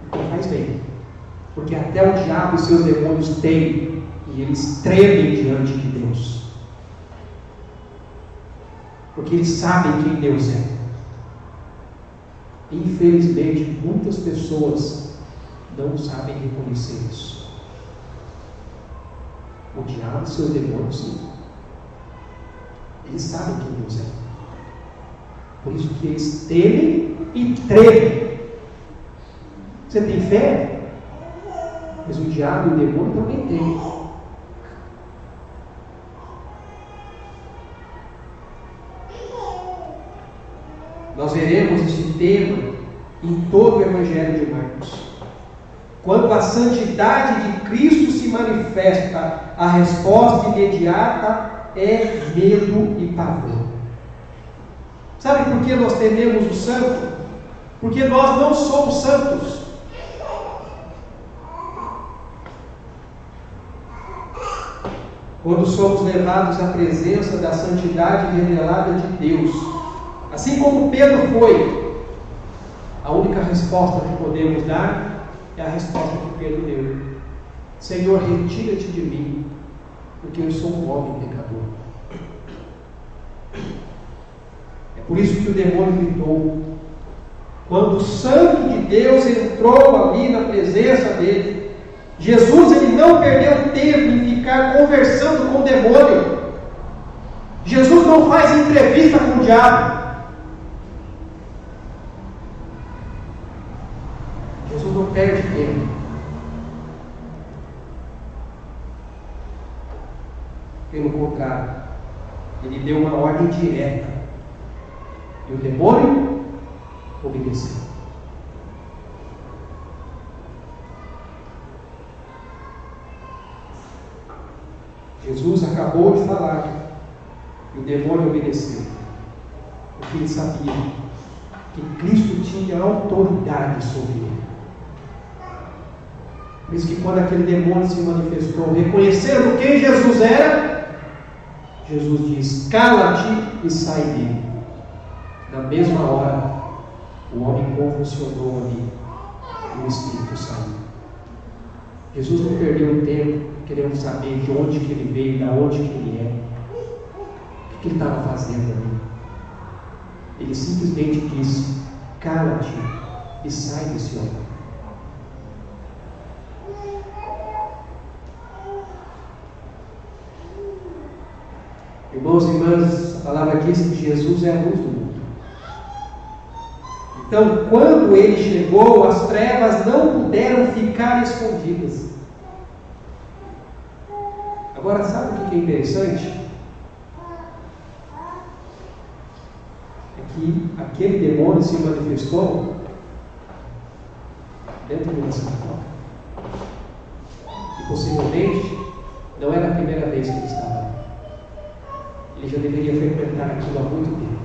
Então faz bem, porque até o diabo e seus demônios têm, e eles tremem diante de Deus, porque eles sabem quem Deus é. Infelizmente, muitas pessoas não sabem reconhecer isso. O diabo e seus demônios, sim, eles sabem quem Deus é. Por isso que eles temem e tremem. Você tem fé? Mas o diabo e o demônio também têm. Nós veremos esse tema em todo o Evangelho de Marcos. Quando a santidade de Cristo se manifesta, a resposta imediata é medo e pavor. Sabe por que nós tememos o santo? Porque nós não somos santos. Quando somos levados à presença da santidade revelada de Deus, assim como Pedro foi, a única resposta que podemos dar é a resposta que Pedro deu: Senhor, retira-te de mim, porque eu sou um homem pecador. É por isso que o demônio gritou. Quando o Santo de Deus entrou ali na presença dele, Jesus ele não perdeu tempo em ficar conversando com o demônio. Jesus não faz entrevista com o diabo. Jesus não perde tempo. Pelo contrário, ele deu uma ordem direta. E o demônio obedeceu. Jesus acabou de falar e o demônio obedeceu, porque ele sabia que Cristo tinha autoridade sobre ele. Por isso que quando aquele demônio se manifestou, reconhecendo quem Jesus era, Jesus diz: cala-te e sai dele. Na mesma hora, o homem convulsionou ali e o espírito saiu. Jesus não perdeu tempo querendo saber de onde que ele veio, de onde que ele é, o que ele estava fazendo ali. Ele simplesmente disse: cala-te e sai desse homem. Irmãos e irmãs, a palavra diz que Jesus é a luz do mundo. Então, quando ele chegou, as trevas não puderam ficar escondidas. Agora, sabe o que é interessante? É que aquele demônio se manifestou dentro de uma sinagoga. E possivelmente não era a primeira vez que ele estava lá. Ele já deveria frequentar aquilo há muito tempo.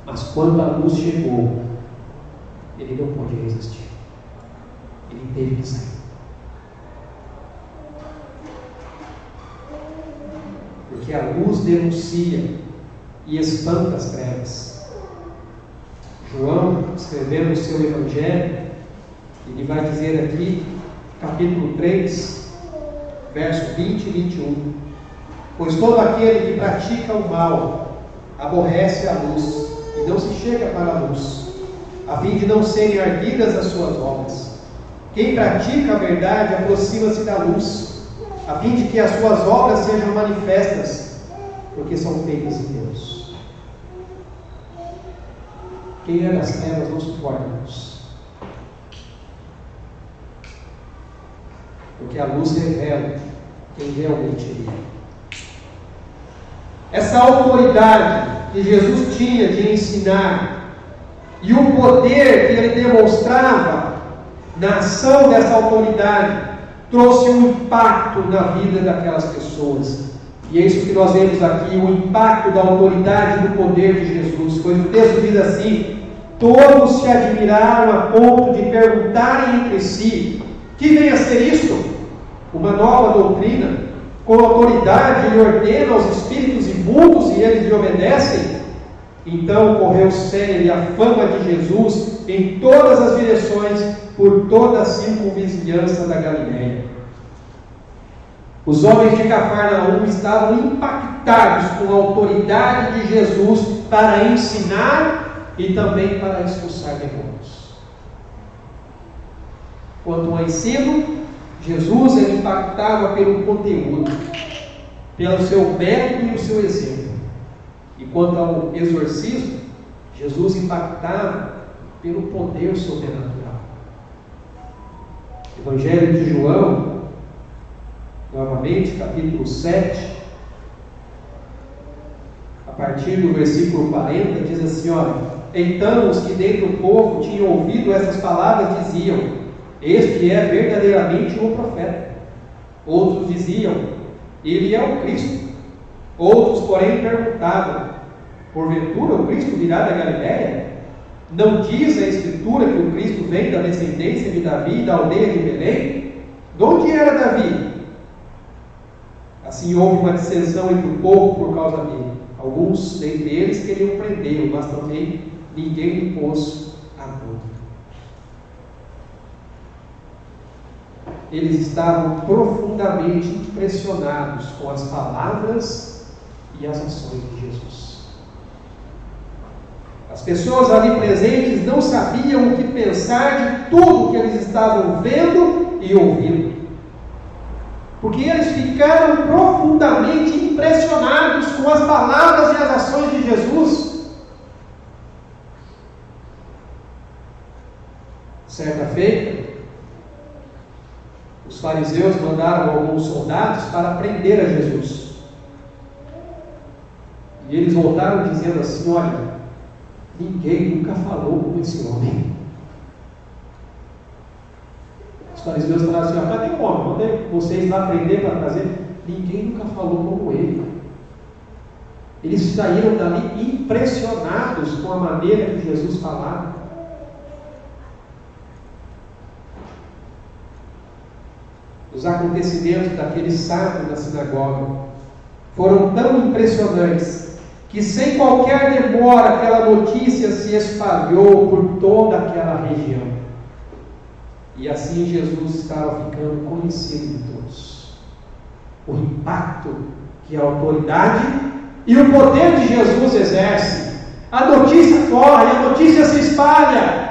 Mas quando a luz chegou, ele não pôde resistir. Ele teve que sair. Porque a luz denuncia e espanta as trevas. João, escrevendo o seu Evangelho, ele vai dizer aqui, capítulo 3, verso 20 e 21. Pois todo aquele que pratica o mal aborrece a luz e não se chega para a luz, a fim de não serem ardidas as suas obras. Quem pratica a verdade aproxima-se da luz, a fim de que as suas obras sejam manifestas, porque são feitas em Deus. Quem é das trevas não suporta a luz, porque a luz revela quem realmente ele é. Essa autoridade que Jesus tinha de ensinar e o poder que ele demonstrava na ação dessa autoridade trouxe um impacto na vida daquelas pessoas. E é isso que nós vemos aqui, o impacto da autoridade e do poder de Jesus. Pois o texto diz assim: todos se admiraram a ponto de perguntarem entre si: que vem a ser isto? Uma nova doutrina? Com autoridade ele ordena aos espíritos imundos mudos e eles lhe obedecem, então correu célere a fama de Jesus em todas as direções, por toda a circunvizinhança da Galiléia. Os homens de Cafarnaum estavam impactados com a autoridade de Jesus para ensinar e também para expulsar demônios. Quanto ao ensino, Jesus era impactado pelo conteúdo, pelo seu método e o seu exemplo. E quanto ao exorcismo, Jesus impactava pelo poder sobrenatural. Evangelho de João, novamente, capítulo 7, a partir do versículo 40, diz assim: olha, então os que dentre o povo tinham ouvido essas palavras diziam: este é verdadeiramente o profeta. Outros diziam: ele é o Cristo. Outros, porém, perguntavam: porventura o Cristo virá da Galiléia? Não diz a Escritura que o Cristo vem da descendência de Davi, da aldeia de Belém? De onde era Davi? Assim houve uma dissensão entre o povo por causa dele. Alguns dentre eles queriam prendê-lo, mas também ninguém lhe pôs a mão. Eles estavam profundamente impressionados com as palavras e as ações de Jesus. As pessoas ali presentes não sabiam o que pensar de tudo que eles estavam vendo e ouvindo, porque eles ficaram profundamente impressionados com as palavras e as ações de Jesus. Certa feita, os fariseus mandaram alguns soldados para prender a Jesus. E eles voltaram dizendo assim: olha, ninguém nunca falou como esse homem. Os fariseus falaram assim: cadê o homem? Mandei vocês lá prender para trazer. Ninguém nunca falou como ele. Eles saíram dali impressionados com a maneira que Jesus falava. Os acontecimentos daquele sábado na sinagoga foram tão impressionantes que, sem qualquer demora, aquela notícia se espalhou por toda aquela região. E assim Jesus estava ficando conhecido de todos. O impacto que a autoridade e o poder de Jesus exerce. A notícia corre, a notícia se espalha.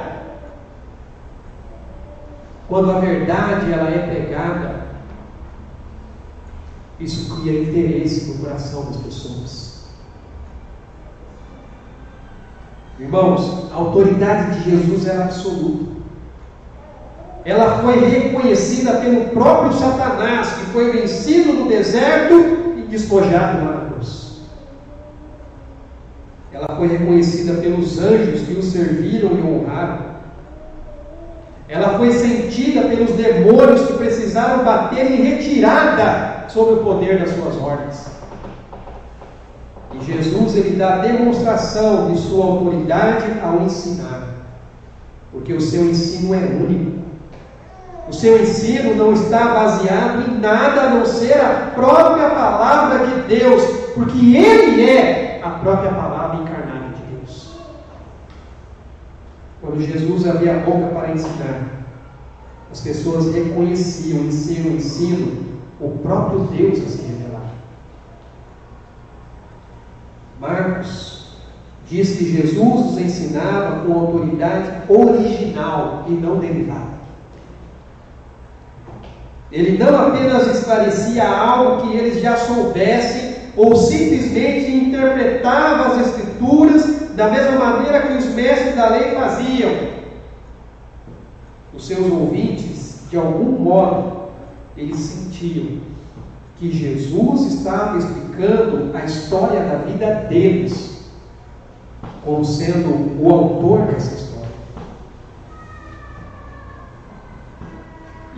Quando a verdade ela é pregada, isso cria interesse no coração das pessoas. Irmãos, a autoridade de Jesus era absoluta. Ela foi reconhecida pelo próprio Satanás, que foi vencido no deserto e despojado lá na cruz. Ela foi reconhecida pelos anjos que o serviram e honraram. Ela foi sentida pelos demônios que precisaram bater em retirada sob o poder das suas ordens. E Jesus, ele dá demonstração de sua autoridade ao ensinar, porque o seu ensino é único. O seu ensino não está baseado em nada a não ser a própria palavra de Deus, porque ele é a própria palavra encarnada de Deus. Quando Jesus abria a boca para ensinar, as pessoas reconheciam em seu ensino o próprio Deus a se revelar. Marcos diz que Jesus nos ensinava com autoridade original e não derivada. Ele não apenas esclarecia algo que eles já soubessem, ou simplesmente interpretava as Escrituras da mesma maneira que os mestres da lei faziam. Os seus ouvintes, de algum modo, eles sentiam que Jesus estava explicando a história da vida deles, como sendo o autor dessa história.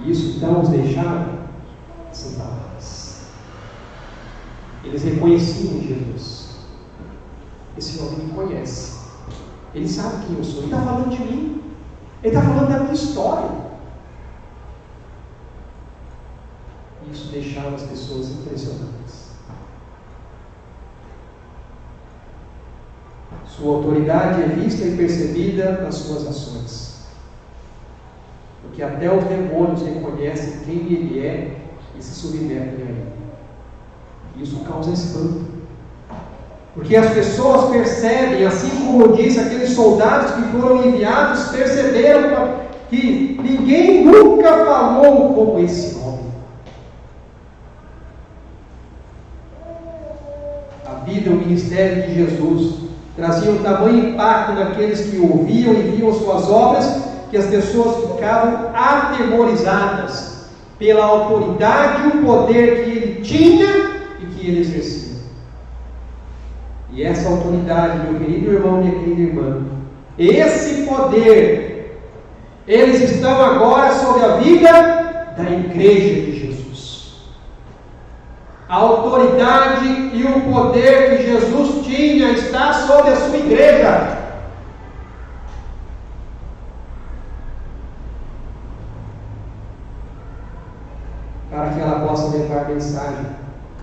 E isso então os deixava sem palavras. Eles reconheciam Jesus. Esse homem me conhece. Ele sabe quem eu sou. Ele está falando de mim. Ele está falando da minha história. Isso deixava as pessoas impressionadas. Sua autoridade é vista e percebida nas suas ações. Porque até os demônios reconhecem quem Ele é e se submetem a Ele. Isso causa espanto. Porque as pessoas percebem, assim como disse aqueles soldados que foram enviados, perceberam que ninguém nunca falou como esse homem. A vida e o ministério de Jesus traziam tamanho impacto naqueles que ouviam e viam suas obras, que as pessoas ficavam atemorizadas pela autoridade e o poder que ele tinha e que ele exercia. E essa autoridade, meu querido irmão, minha querida irmã, esse poder, eles estão agora sobre a vida da igreja de Jesus. A autoridade e o poder que Jesus tinha está sobre a sua igreja. Para que ela possa levar a mensagem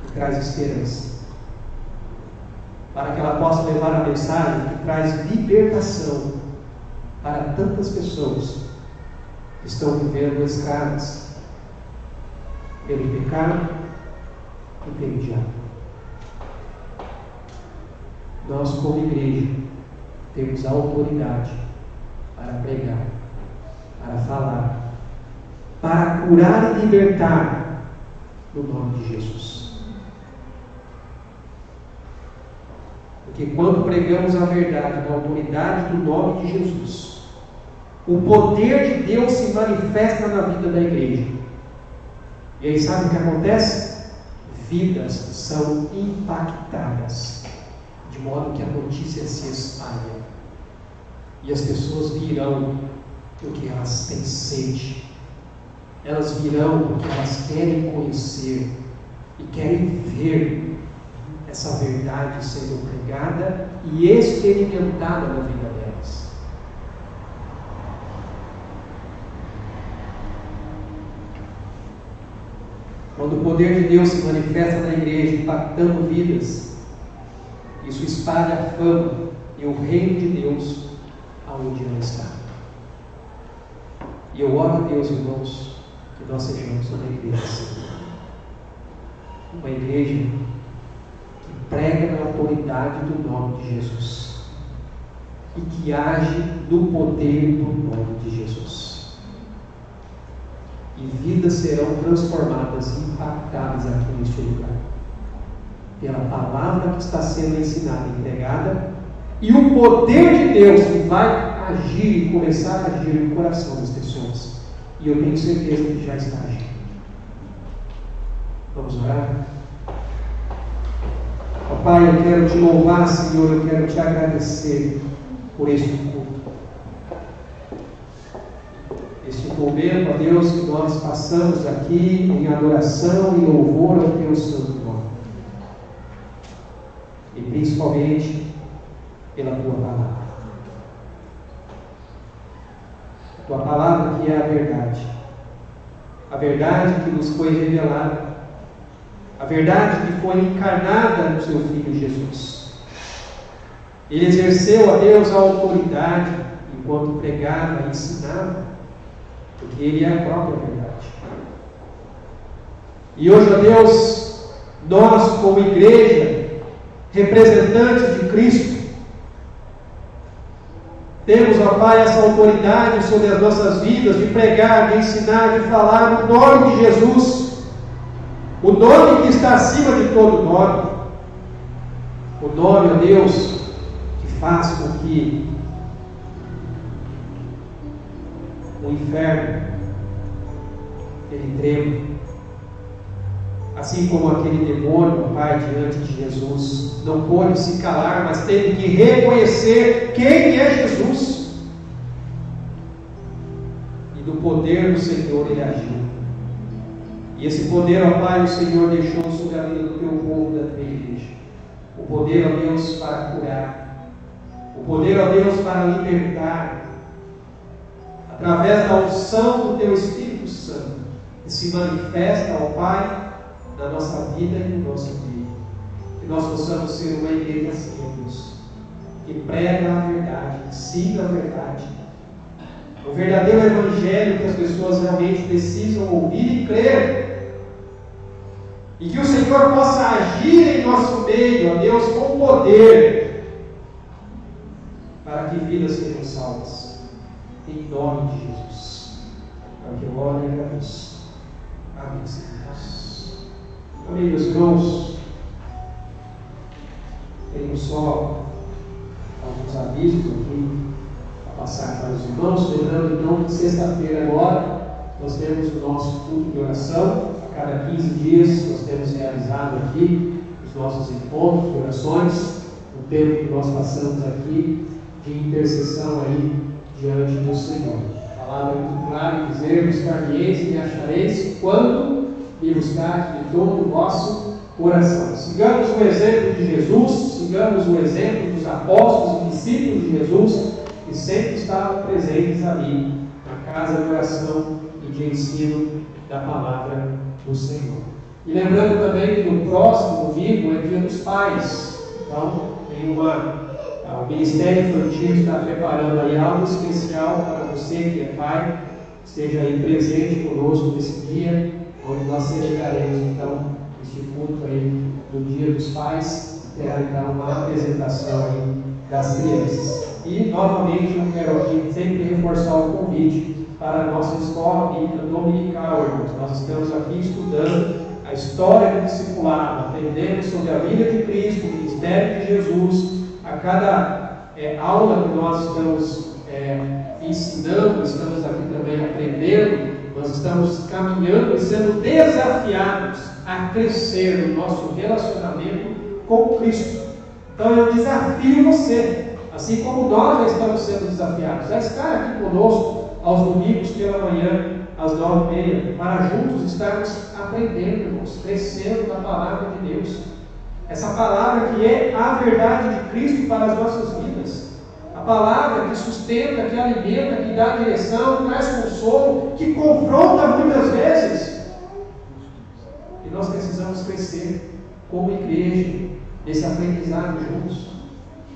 que traz esperança. Para que ela possa levar a mensagem que traz libertação para tantas pessoas que estão vivendo escravas pelo pecado e pelo diabo. Nós, como igreja, temos a autoridade para pregar, para falar, para curar e libertar no nome de Jesus. Porque quando pregamos a verdade na autoridade do nome de Jesus, o poder de Deus se manifesta na vida da igreja. E aí sabe o que acontece? Vidas são impactadas, de modo que a notícia se espalha. E as pessoas virão porque elas têm sede. Elas virão porque elas querem conhecer e querem ver essa verdade sendo pregada e experimentada na vida delas. Quando o poder de Deus se manifesta na igreja, impactando vidas, isso espalha a fama e o reino de Deus aonde ela está. E eu oro a Deus, irmãos, que nós sejamos uma igreja assim. Uma igreja que prega na autoridade do nome de Jesus e que age no poder do nome de Jesus. E vidas serão transformadas e impactadas aqui neste lugar pela palavra que está sendo ensinada e pregada e o poder de Deus que vai agir e começar a agir no coração das pessoas. E eu tenho certeza que já está agindo. Vamos orar? Ó Pai, eu quero te louvar, Senhor, eu quero te agradecer por este culto. Este momento, ó Deus, que nós passamos aqui em adoração e louvor ao Teu santo nome. E principalmente pela Tua palavra. A Tua palavra que é a verdade. A verdade que nos foi revelada. A verdade que foi encarnada no Seu Filho Jesus. Ele exerceu a Deus a autoridade enquanto pregava e ensinava, porque Ele é a própria verdade. E hoje, ó Deus, nós como igreja, representantes de Cristo, temos, ó Pai, essa autoridade sobre as nossas vidas de pregar, de ensinar, de falar no nome de Jesus. O nome que está acima de todo nome. O nome, ó Deus, que faz com que o inferno ele trema. Assim como aquele demônio, ó Pai, diante de Jesus, não pôde se calar, mas teve que reconhecer quem é Jesus. E do poder do Senhor ele agiu. E esse poder, ó Pai, o Senhor deixou sobre a vida do Teu povo, da Tua igreja. O poder, ó Deus, para curar. O poder, ó Deus, para libertar. Através da unção do Teu Espírito Santo, que se manifesta, ó Pai, na nossa vida e no nosso meio. Que nós possamos ser uma igreja assim, ó Deus. que prega a verdade, que ensina a verdade. O verdadeiro evangelho que as pessoas realmente precisam ouvir e crer. E que o Senhor possa agir em nosso meio, ó Deus, com poder, para que vidas sejam salvas. Em nome de Jesus. Para que eu ore e agradeço. Amém, Senhor. Amém, meus irmãos. Tenho só alguns avisos aqui a passar para os irmãos. Lembrando então que sexta-feira agora nós temos o nosso culto de oração. A cada 15 dias nós temos realizado aqui os nossos encontros de orações, o tempo que nós passamos aqui de intercessão aí diante do Senhor. A palavra é muito clara em dizer: buscar-me-eis e me achareis quando me buscar de todo o vosso coração. Sigamos o exemplo de Jesus, sigamos o exemplo dos apóstolos e discípulos de Jesus, que sempre estavam presentes ali na casa de oração e de ensino da palavra do Senhor. E lembrando também que no próximo domingo é Dia dos Pais. Então, o Ministério Infantil está preparando aí algo especial para você que é pai. Esteja aí presente conosco nesse dia, onde nós celebraremos então este culto aí do Dia dos Pais. Terá então uma apresentação aí das crianças. E novamente eu quero aqui sempre reforçar o convite para a nossa escola bíblica dominical, irmãos. Nós estamos aqui estudando a história do discipulado, aprendendo sobre a vida de Cristo, o ministério de Jesus. A cada aula que nós estamos ensinando, estamos aqui também aprendendo, nós estamos caminhando e sendo desafiados a crescer no nosso relacionamento com Cristo. Então eu desafio você, assim como nós já estamos sendo desafiados, a estar aqui conosco aos domingos pela manhã, às 9h30, para juntos estarmos aprendendo, irmãos, crescendo na palavra de Deus. Essa palavra que é a verdade de Cristo para as nossas vidas. A palavra que sustenta, que alimenta, que dá direção, que traz consolo, que confronta muitas vezes. E nós precisamos crescer como igreja, nesse aprendizado juntos.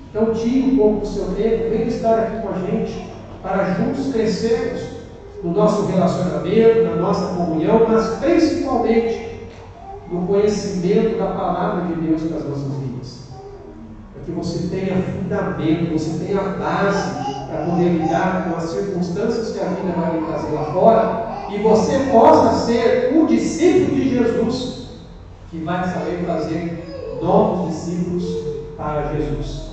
Então tire um pouco do seu tempo, venha estar aqui com a gente, para juntos crescermos no nosso relacionamento, na nossa comunhão, mas principalmente no conhecimento da palavra de Deus para as nossas vidas. Para que você tenha fundamento, você tenha base para poder lidar com as circunstâncias que a vida vai lhe trazer lá fora, e você possa ser um discípulo de Jesus, que vai saber fazer novos discípulos para Jesus.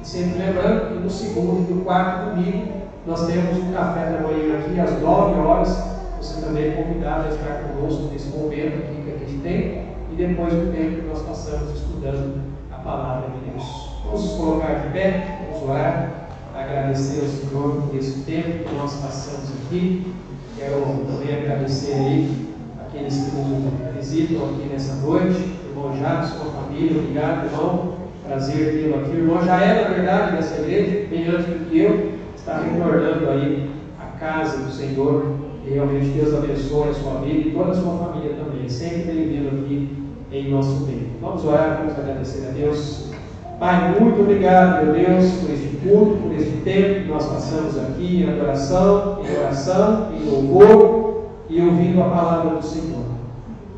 E sempre lembrando que no segundo e no quarto domingo nós temos um café da manhã aqui às 9h. Você também é convidado a estar conosco nesse momento aqui que a gente tem, e depois do tempo que nós passamos estudando a palavra de Deus. Vamos nos colocar de pé, vamos orar, agradecer ao Senhor por esse tempo que nós passamos aqui. Quero também agradecer aí aqueles que nos visitam aqui nessa noite. Irmão Jacques, sua família, obrigado, irmão. Prazer tê-lo aqui. O irmão já é, na verdade, dessa igreja, bem antes do que eu, está retornando aí a casa do Senhor. E realmente Deus abençoe a sua vida e toda a sua família também. Sempre bem-vindo aqui em nosso meio. Vamos orar, vamos agradecer a Deus. Pai, muito obrigado, meu Deus, por este culto, por este tempo que nós passamos aqui em adoração, em oração, em louvor e ouvindo a palavra do Senhor.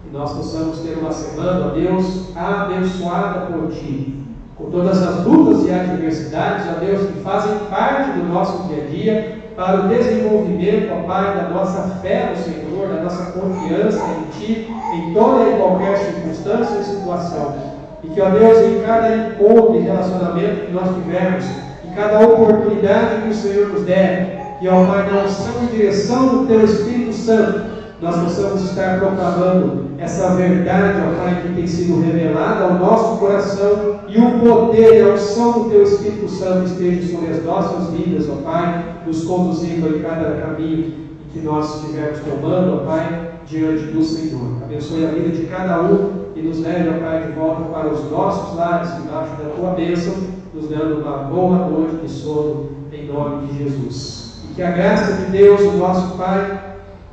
Que nós possamos ter uma semana, ó Deus, abençoada por Ti, com todas as lutas e adversidades, ó Deus, que fazem parte do nosso dia a dia, para o desenvolvimento, ó Pai, da nossa fé no Senhor, da nossa confiança em Ti, em toda e qualquer circunstância e situação. E que, ó Deus, em cada encontro e relacionamento que nós tivermos, em cada oportunidade que o Senhor nos der, que, ó Pai, na unção e direção do Teu Espírito Santo, nós possamos estar proclamando essa verdade, ó Pai, que tem sido revelada ao nosso coração, e o poder e a unção do Teu Espírito Santo esteja sobre as nossas vidas, ó Pai, nos conduzindo em cada caminho que nós estivermos tomando, ó Pai, diante do Senhor. Abençoe a vida de cada um e nos leve, ó Pai, de volta para os nossos lares, debaixo da Tua bênção, nos dando uma boa noite de sono, em nome de Jesus. E que a graça de Deus, o nosso Pai,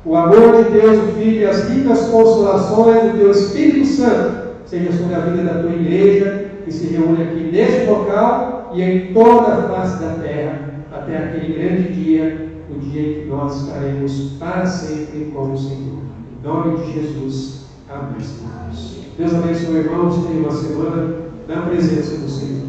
o amor de Deus, o Filho, e as ricas consolações do Teu Espírito Santo seja sobre a vida da Tua igreja, que se reúne aqui neste local e em toda a face da terra, até aquele grande dia, o dia em que nós estaremos para sempre com o Senhor. Em nome de Jesus. Amém. Deus abençoe, irmãos. Tenha uma semana na presença do Senhor.